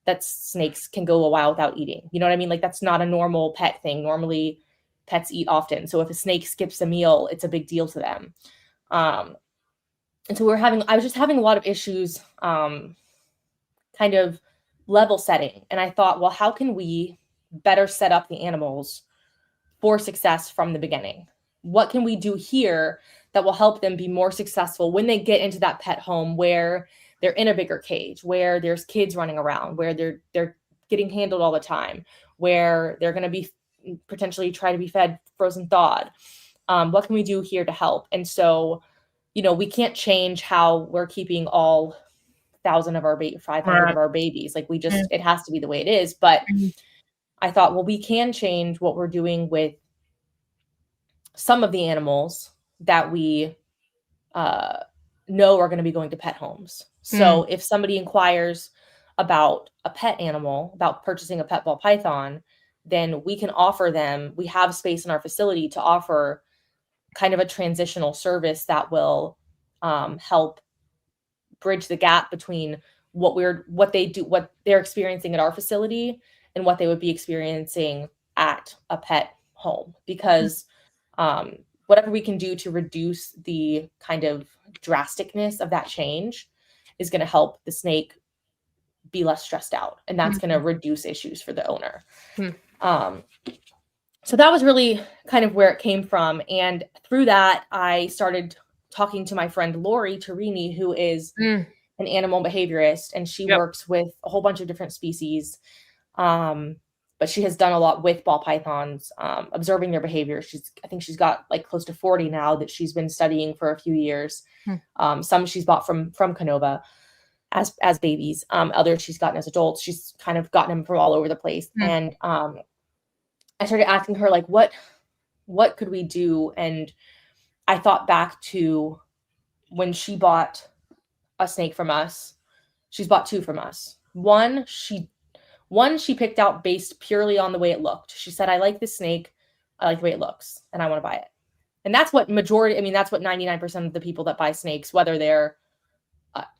that snakes can go a while without eating. You know what I mean? Like that's not a normal pet thing. Normally pets eat often. So if a snake skips a meal, it's a big deal to them. And so I was just having a lot of issues, kind of level setting. And I thought, well, how can we better set up the animals for success from the beginning? What can we do here that will help them be more successful when they get into that pet home where they're in a bigger cage, where there's kids running around, where they're getting handled all the time, where they're going to be potentially try to be fed frozen thawed? What can we do here to help? And so, we can't change how we're keeping all 500 of our babies. Like it has to be the way it is. But I thought, well, we can change what we're doing with some of the animals that we know are going to be going to pet homes. So if somebody inquires about a pet animal, about purchasing a pet ball python, then we can offer them, we have space in our facility to offer kind of a transitional service that will help bridge the gap between what they're experiencing at our facility and what they would be experiencing at a pet home, because whatever we can do to reduce the kind of drasticness of that change is going to help the snake be less stressed out, and that's going to reduce issues for the owner. So that was really kind of where it came from. And through that, I started talking to my friend Lori Torini, who is an animal behaviorist, and she works with a whole bunch of different species. But she has done a lot with ball pythons, observing their behavior. I think she's got like close to 40 now that she's been studying for a few years. Some she's bought from Kinova as babies. Others she's gotten as adults. She's kind of gotten them from all over the place. And I started asking her, like, what could we do? And I thought back to when she bought a snake from us. She's bought two from us. One she picked out based purely on the way it looked. She said, I like this snake. I like the way it looks, and I want to buy it. And that's what that's what 99% of the people that buy snakes, whether they're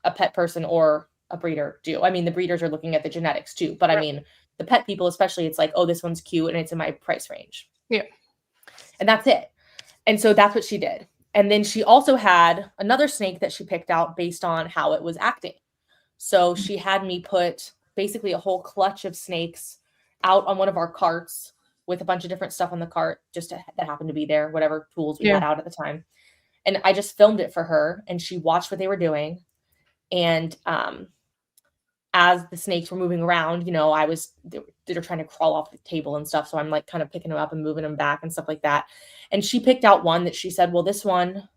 a pet person or a breeder, do. I mean, the breeders are looking at the genetics too, but I mean, the pet people, especially, it's like, oh, this one's cute and it's in my price range. Yeah. And that's it. And so that's what she did. And then she also had another snake that she picked out based on how it was acting. So she had me put basically a whole clutch of snakes out on one of our carts with a bunch of different stuff on the cart, that happened to be there, whatever tools we had out at the time. And I just filmed it for her, and she watched what they were doing. And as the snakes were moving around, they're trying to crawl off the table and stuff. So I'm like kind of picking them up and moving them back and stuff like that. And she picked out one that she said, well, this one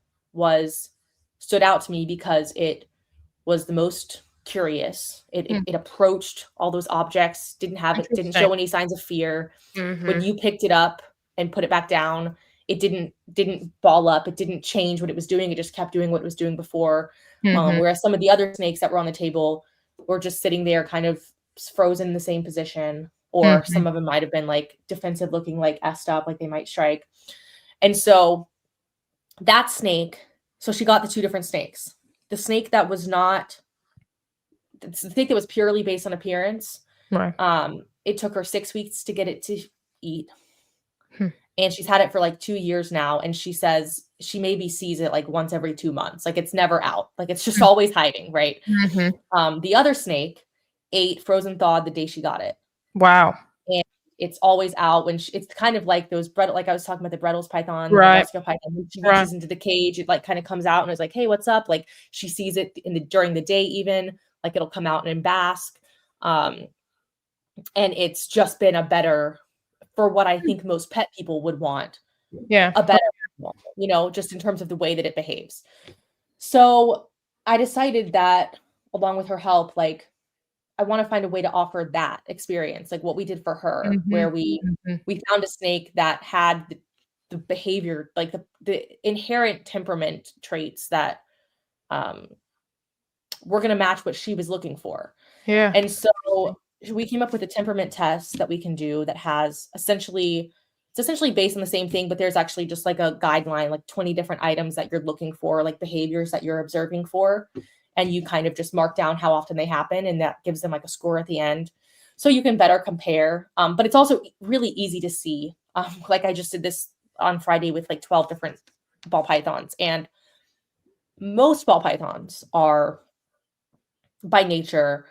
stood out to me because it was the most curious. It approached all those objects, didn't show any signs of fear. When you picked it up and put it back down, it didn't ball up. It didn't change what it was doing. It just kept doing what it was doing before. Whereas some of the other snakes that were on the table were just sitting there kind of frozen in the same position, or some of them might have been like defensive looking, like essed up, like they might strike. And so that snake, so she got the two different snakes. The snake that was purely based on appearance. Right. It took her 6 weeks to get it to eat. And she's had it for like 2 years now. And she says she maybe sees it like once every 2 months. Like it's never out. Like it's just always hiding. Right. The other snake ate frozen thawed the day she got it. Wow. And it's always out when it's kind of like those like I was talking about the Brettles python, right? Python. When she reaches into the cage, it like kind of comes out and is like, hey, what's up? Like she sees it during the day, even like it'll come out and bask. And it's just been a better, for what I think most pet people would want. Yeah. A better animal, just in terms of the way that it behaves. So I decided that, along with her help, like I want to find a way to offer that experience, like what we did for her, where we found a snake that had the behavior, like the inherent temperament traits that were going to match what she was looking for. Yeah. And so we came up with a temperament test that we can do that has it's essentially based on the same thing, but there's actually just like a guideline, like 20 different items that you're looking for, like behaviors that you're observing for. And you kind of just mark down how often they happen, and that gives them like a score at the end. So you can better compare. But it's also really easy to see. Like I just did this on Friday with like 12 different ball pythons, and most ball pythons are by nature,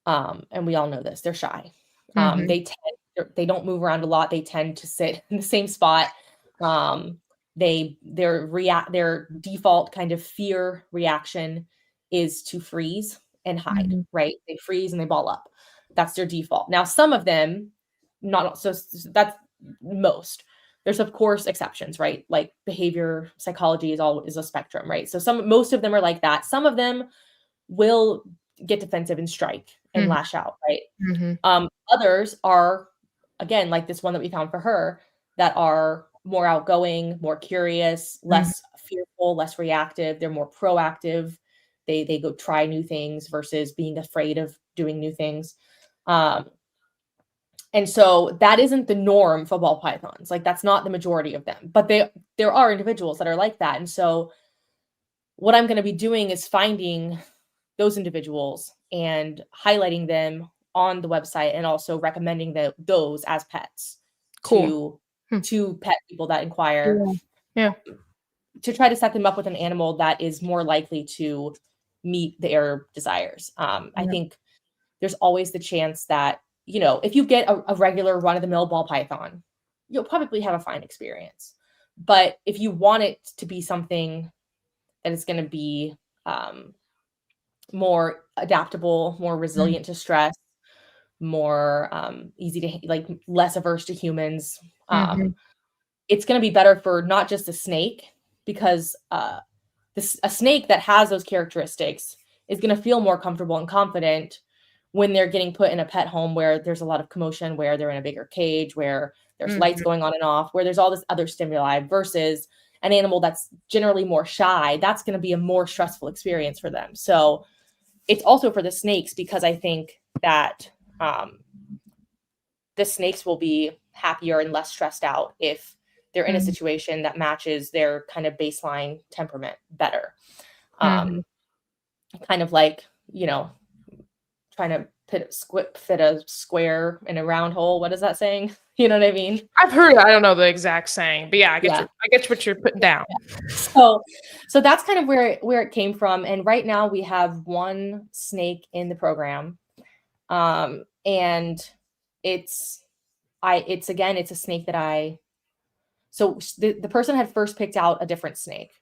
and we all know this, they're shy. They don't move around a lot. They tend to sit in the same spot. Their default kind of fear reaction is to freeze and hide, right? They freeze and they ball up. That's their default. Now, some of them, not so that's most. There's of course exceptions, right? Like behavior psychology is a spectrum, right? So most of them are like that. Some of them will get defensive and strike and lash out, right? Others are, again, like this one that we found for her, that are more outgoing, more curious, less fearful, less reactive. They're more proactive. They go try new things versus being afraid of doing new things. And so that isn't the norm for ball pythons. Like that's not the majority of them, but there are individuals that are like that. And so what I'm going to be doing is finding those individuals and highlighting them on the website, and also recommending those as pets Cool. to pet people that inquire. Yeah. To try to set them up with an animal that is more likely to meet their desires. I think there's always the chance that, if you get a regular run-of-the-mill ball python, you'll probably have a fine experience. But if you want it to be something that is going to be more adaptable, more resilient to stress, more easy to, like, less averse to humans, it's going to be better for not just a snake, because a snake that has those characteristics is going to feel more comfortable and confident when they're getting put in a pet home where there's a lot of commotion, where they're in a bigger cage, where there's lights going on and off, where there's all this other stimuli, versus an animal that's generally more shy. That's going to be a more stressful experience for them. So it's also for the snakes, because I think that the snakes will be happier and less stressed out if they're in a situation that matches their kind of baseline temperament better. Kind of like, trying to fit a square in a round hole. What is that saying? You know what I mean? I've heard it. I don't know the exact saying, but yeah, I get what you're putting down. So that's kind of where it came from. And right now we have one snake in the program. And it's a snake that so the person had first picked out a different snake,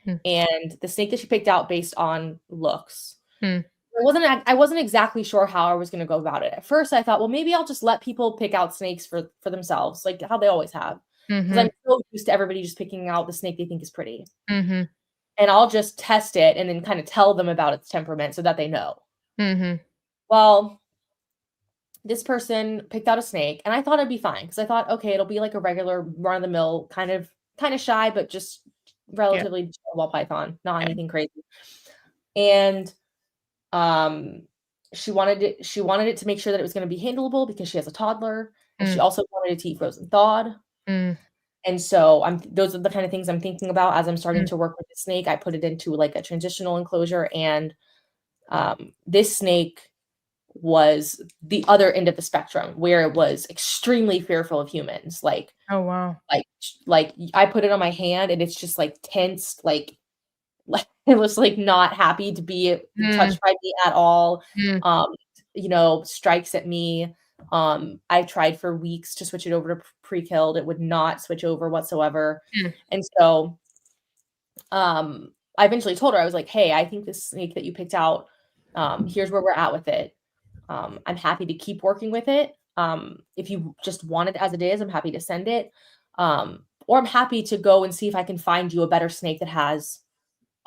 and the snake that she picked out based on looks. I wasn't exactly sure how I was going to go about it. At first, I thought, well, maybe I'll just let people pick out snakes for themselves, like how they always have. Because I'm so used to everybody just picking out the snake they think is pretty. And I'll just test it and then kind of tell them about its temperament so that they know. Well, this person picked out a snake, and I thought it'd be fine, because I thought, okay, it'll be like a regular run-of-the-mill kind of shy, but just relatively ball python, not anything crazy. And she wanted it to make sure that it was going to be handleable, because she has a toddler, and she also wanted it to eat frozen thawed. And so those are the kind of things I'm thinking about as I'm starting to work with the snake. I put it into like a transitional enclosure, and this snake was the other end of the spectrum, where it was extremely fearful of humans. Like, oh wow, like I put it on my hand, and it's just like tensed, like it was like not happy to be touched by me at all. Strikes at me. I tried for weeks to switch it over to pre-killed. It would not switch over whatsoever. And so I eventually told her, I was like, hey, I think this snake that you picked out, here's where we're at with it. I'm happy to keep working with it. If you just want it as it is, I'm happy to send it. Or I'm happy to go and see if I can find you a better snake that has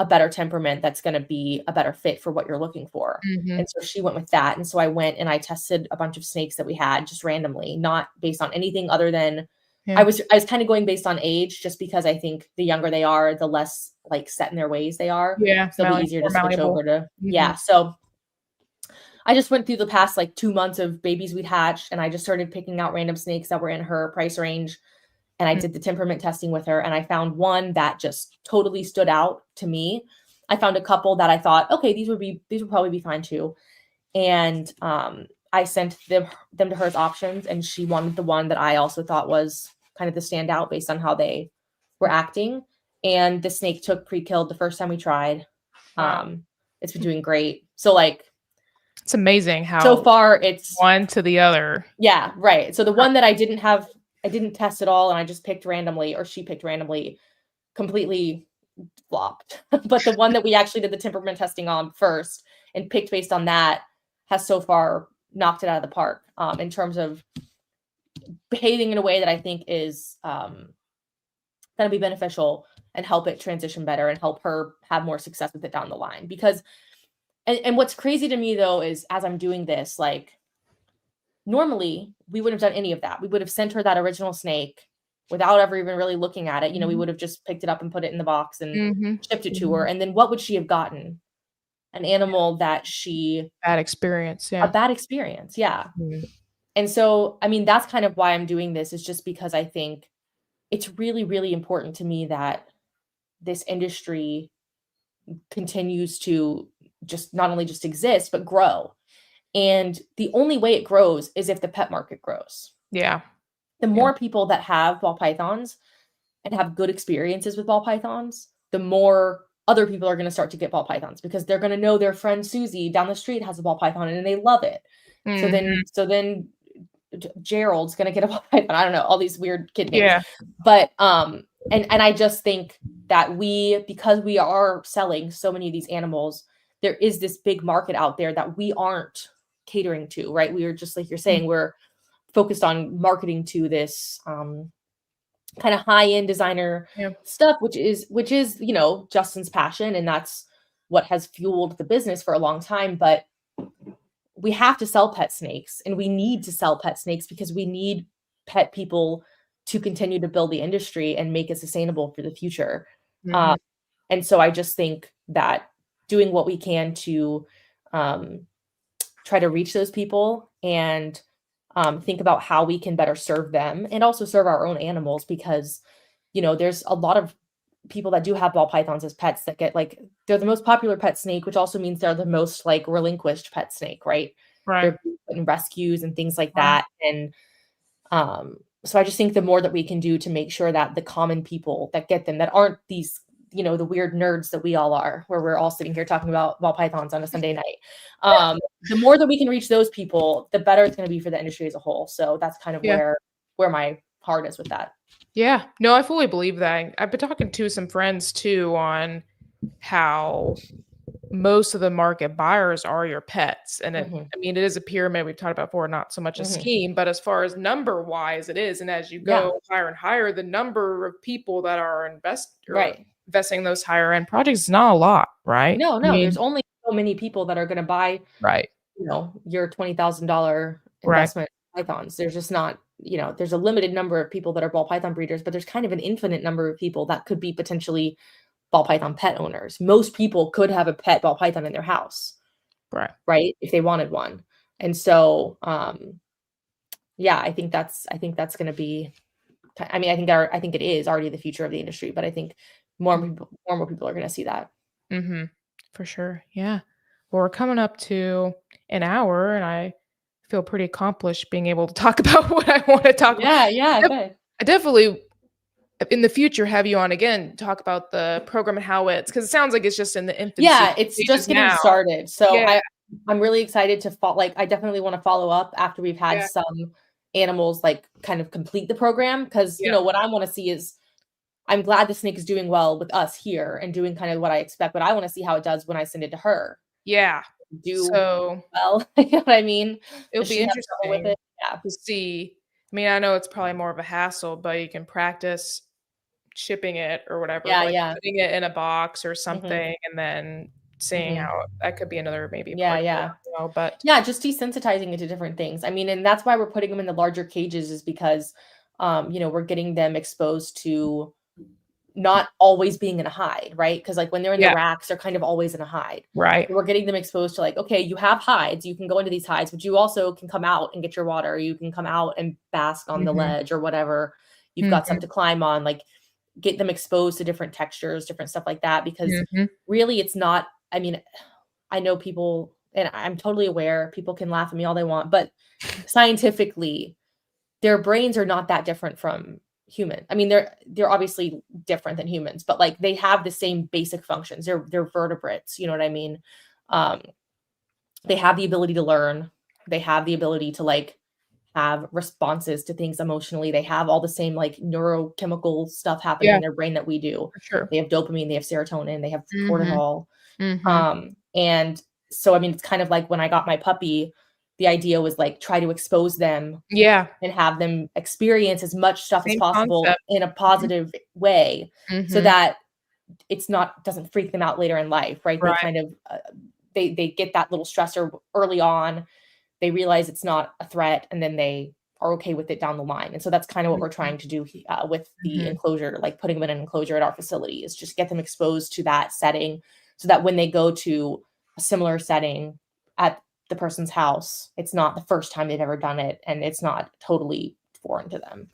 a better temperament, that's going to be a better fit for what you're looking for. And so she went with that. And so I went and I tested a bunch of snakes that we had just randomly, not based on anything other than I was kind of going based on age, just because I think the younger they are, the less like set in their ways they are. So it'll be easier to switch over to. So I just went through the past like 2 months of babies we'd hatched, and I just started picking out random snakes that were in her price range. And I did the temperament testing with her, and I found one that just totally stood out to me. I found a couple that I thought, okay, these would probably be fine too. And I sent them to her as options, and she wanted the one that I also thought was kind of the standout based on how they were acting. And the snake took pre-killed the first time we tried. It's been doing great. So like, it's amazing how so far it's one to the other. Yeah, right. So the one that I didn't test at all, and I just picked randomly, or she picked randomly, completely flopped. But the one that we actually did the temperament testing on first and picked based on that has so far knocked it out of the park in terms of behaving in a way that I think is going to be beneficial and help it transition better and help her have more success with it down the line. Because, and what's crazy to me though, is as I'm doing this, like, normally we wouldn't have done any of that. We would have sent her that original snake without ever even really looking at it. We would have just picked it up and put it in the box and shipped it to her. And then what would she have gotten? An animal that bad experience. A bad experience. Yeah. And so, I mean, that's kind of why I'm doing this, is just because I think it's really, really important to me that this industry continues to just not only just exist, but grow. And the only way it grows is if the pet market grows. Yeah. The more people that have ball pythons and have good experiences with ball pythons, the more other people are going to start to get ball pythons, because they're going to know their friend Susie down the street has a ball python and they love it. So then Gerald's going to get a ball python. I don't know, all these weird kid names. Yeah. But and I just think that because we are selling so many of these animals, there is this big market out there that we aren't catering to, right? We are just, like you're saying, we're focused on marketing to this kind of high-end designer stuff, which is, you know, Justin's passion, and that's what has fueled the business for a long time. But we have to sell pet snakes, and we need to sell pet snakes because we need pet people to continue to build the industry and make it sustainable for the future. And so I just think that doing what we can to try to reach those people and think about how we can better serve them and also serve our own animals, because, you know, there's a lot of people that do have ball pythons as pets that get, like, they're the most popular pet snake, which also means they're the most, like, relinquished pet snake, right? They're in rescues and things like that. And so I just think the more that we can do to make sure that the common people that get them, that aren't these, you know, the weird nerds that we all are, where we're all sitting here talking about ball pythons on a Sunday night. The more that we can reach those people, the better it's going to be for the industry as a whole. So that's kind of where my heart is with that. Yeah, no, I fully believe that. I've been talking to some friends too on how most of the market buyers are your pets. And I mean, it is a pyramid we've talked about before, not so much a scheme, but as far as number wise, it is. And as you go higher and higher, the number of people that are investing those higher end projects is not a lot, right? No, I mean, there's only so many people that are going to buy, you know, your $20,000 investment pythons. There's just not, you know, there's a limited number of people that are ball python breeders, but there's kind of an infinite number of people that could be potentially ball python pet owners. Most people could have a pet ball python in their house, right? If they wanted one. And so, yeah, I think that's going to be, I mean, I think it is already the future of the industry, but I think more and more people are going to see that. For sure. Yeah. Well, we're coming up to an hour, and I feel pretty accomplished being able to talk about what I want to talk about. Yeah. I definitely, in the future, have you on again, talk about the program and how it's, because it sounds like it's just in the infancy. Yeah, it's just getting started. So I'm really excited to I definitely want to follow up after we've had some animals like kind of complete the program, because you know what I want to see is, I'm glad the snake is doing well with us here and doing kind of what I expect, but I want to see how it does when I send it to her. Well, you know what I mean? It'll be interesting with it. To see. I mean, I know it's probably more of a hassle, but you can practice shipping it or whatever, putting it in a box or something, and then seeing how that could be another maybe. But just desensitizing it to different things. I mean, and that's why we're putting them in the larger cages, is because you know, we're getting them exposed to not always being in a hide, right? Because like when they're in the racks, they're kind of always in a hide, right? We're getting them exposed to, like, okay, you have hides, you can go into these hides, but you also can come out and get your water, you can come out and bask on the ledge or whatever, you've got something to climb on, like get them exposed to different textures, different stuff like that, because really it's not, I mean, I know people, and I'm totally aware, people can laugh at me all they want, but scientifically their brains are not that different from human. I mean, they're obviously different than humans, but like they have the same basic functions. They're vertebrates, you know what I mean? They have the ability to learn. They have the ability to like have responses to things emotionally. They have all the same like neurochemical stuff happening in their brain that we do. For sure. They have dopamine, they have serotonin, they have cortisol. And so, I mean, it's kind of like when I got my puppy, the idea was like try to expose them and have them experience as much stuff as possible in a positive way, so that it's doesn't freak them out later in life, right? They kind of they get that little stressor early on, they realize it's not a threat, and then they are okay with it down the line. And so that's kind of what we're trying to do with the enclosure, like putting them in an enclosure at our facility, is just get them exposed to that setting, so that when they go to a similar setting at the person's house, it's not the first time they've ever done it, and it's not totally foreign to them.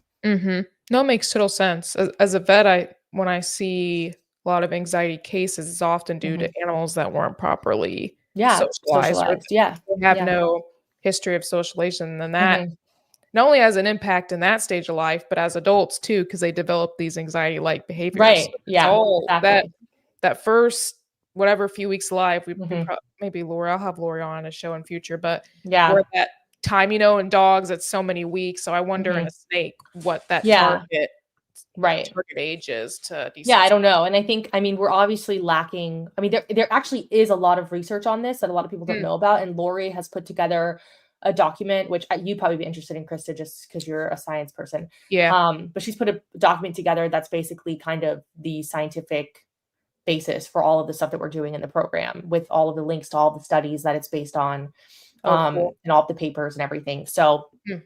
No, it makes total sense. As a vet, when I see a lot of anxiety cases, it's often due to animals that weren't properly Yeah, socialize, or socialized. Yeah. they have Yeah. no history of socialization, then that Mhm. not only has an impact in that stage of life, but as adults too, because they develop these anxiety-like behaviors. So Right. it's Yeah, all exactly. that first whatever few weeks of life, we Mhm. maybe Lori, I'll have Lori on a show in future, but Yeah. for that time, in dogs, it's so many weeks. So I wonder in Mhm. a snake what that Yeah. Right. target age is to Yeah, I desensitize. don't know. And I think, I mean, we're obviously lacking. I mean, there actually is a lot of research on this that a lot of people don't Mm, know about. And Lori has put together a document, which you'd probably be interested in, Krista, just because you're a science person. yeah. But she's put a document together that's basically kind of the scientific basis for all of the stuff that we're doing in the program, with all of the links to all the studies that it's based on, Oh, cool. and all of the papers and everything. So Mm.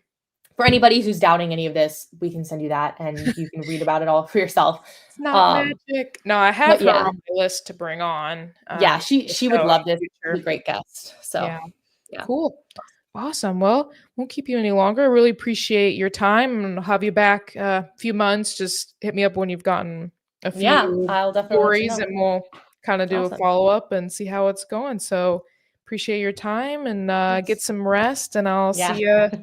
for anybody who's doubting any of this, we can send you that and you can read about it all for yourself. It's not Um, magic. No, I have but her yeah, on my list to bring on yeah, the she would show in love this. the She's a future. great guest. So Yeah. yeah. Cool. Awesome. Well, won't keep you any longer. I really appreciate your time, and I'll have you back a few months. Just hit me up when you've gotten a Yeah, few I'll definitely let you stories, know. and we'll kind of do a Awesome. follow up and see how it's going. So appreciate your time, and get Thanks. some rest, and I'll Yeah.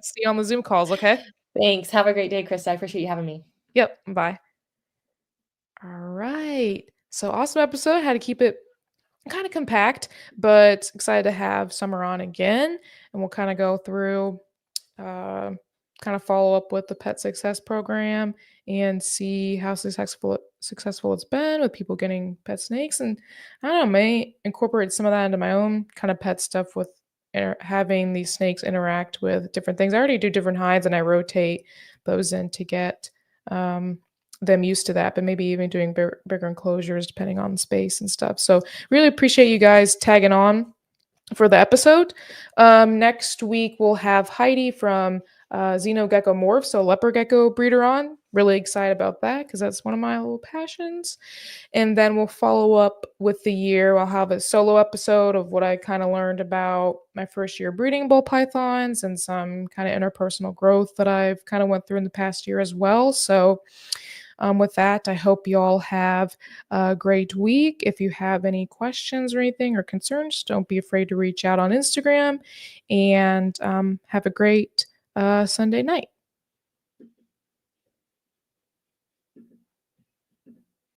see you on the Zoom calls. Okay. Thanks. Have a great day, Krista. I appreciate you having me. Yep. Bye. All right. So awesome episode. Had to keep it kind of compact, but excited to have Summer on again, and we'll kind of go through, uh, kind of follow up with the pet success program and see how successful it's been with people getting pet snakes, and I don't know, may incorporate some of that into my own kind of pet stuff with having these snakes interact with different things. I already do different hides, and I rotate those in to get them used to that, but maybe even doing bigger enclosures depending on the space and stuff. So really appreciate you guys tagging on for the episode. Next week we'll have Heidi from Xenogecko MORPH, so leopard gecko breeder on. Really excited about that because that's one of my little passions. And then we'll follow up with the year. I'll have a solo episode of what I kind of learned about my first year breeding ball pythons and some kind of interpersonal growth that I've kind of went through in the past year as well. So with that, I hope you all have a great week. If you have any questions or anything or concerns, don't be afraid to reach out on Instagram, and have a great Sunday night.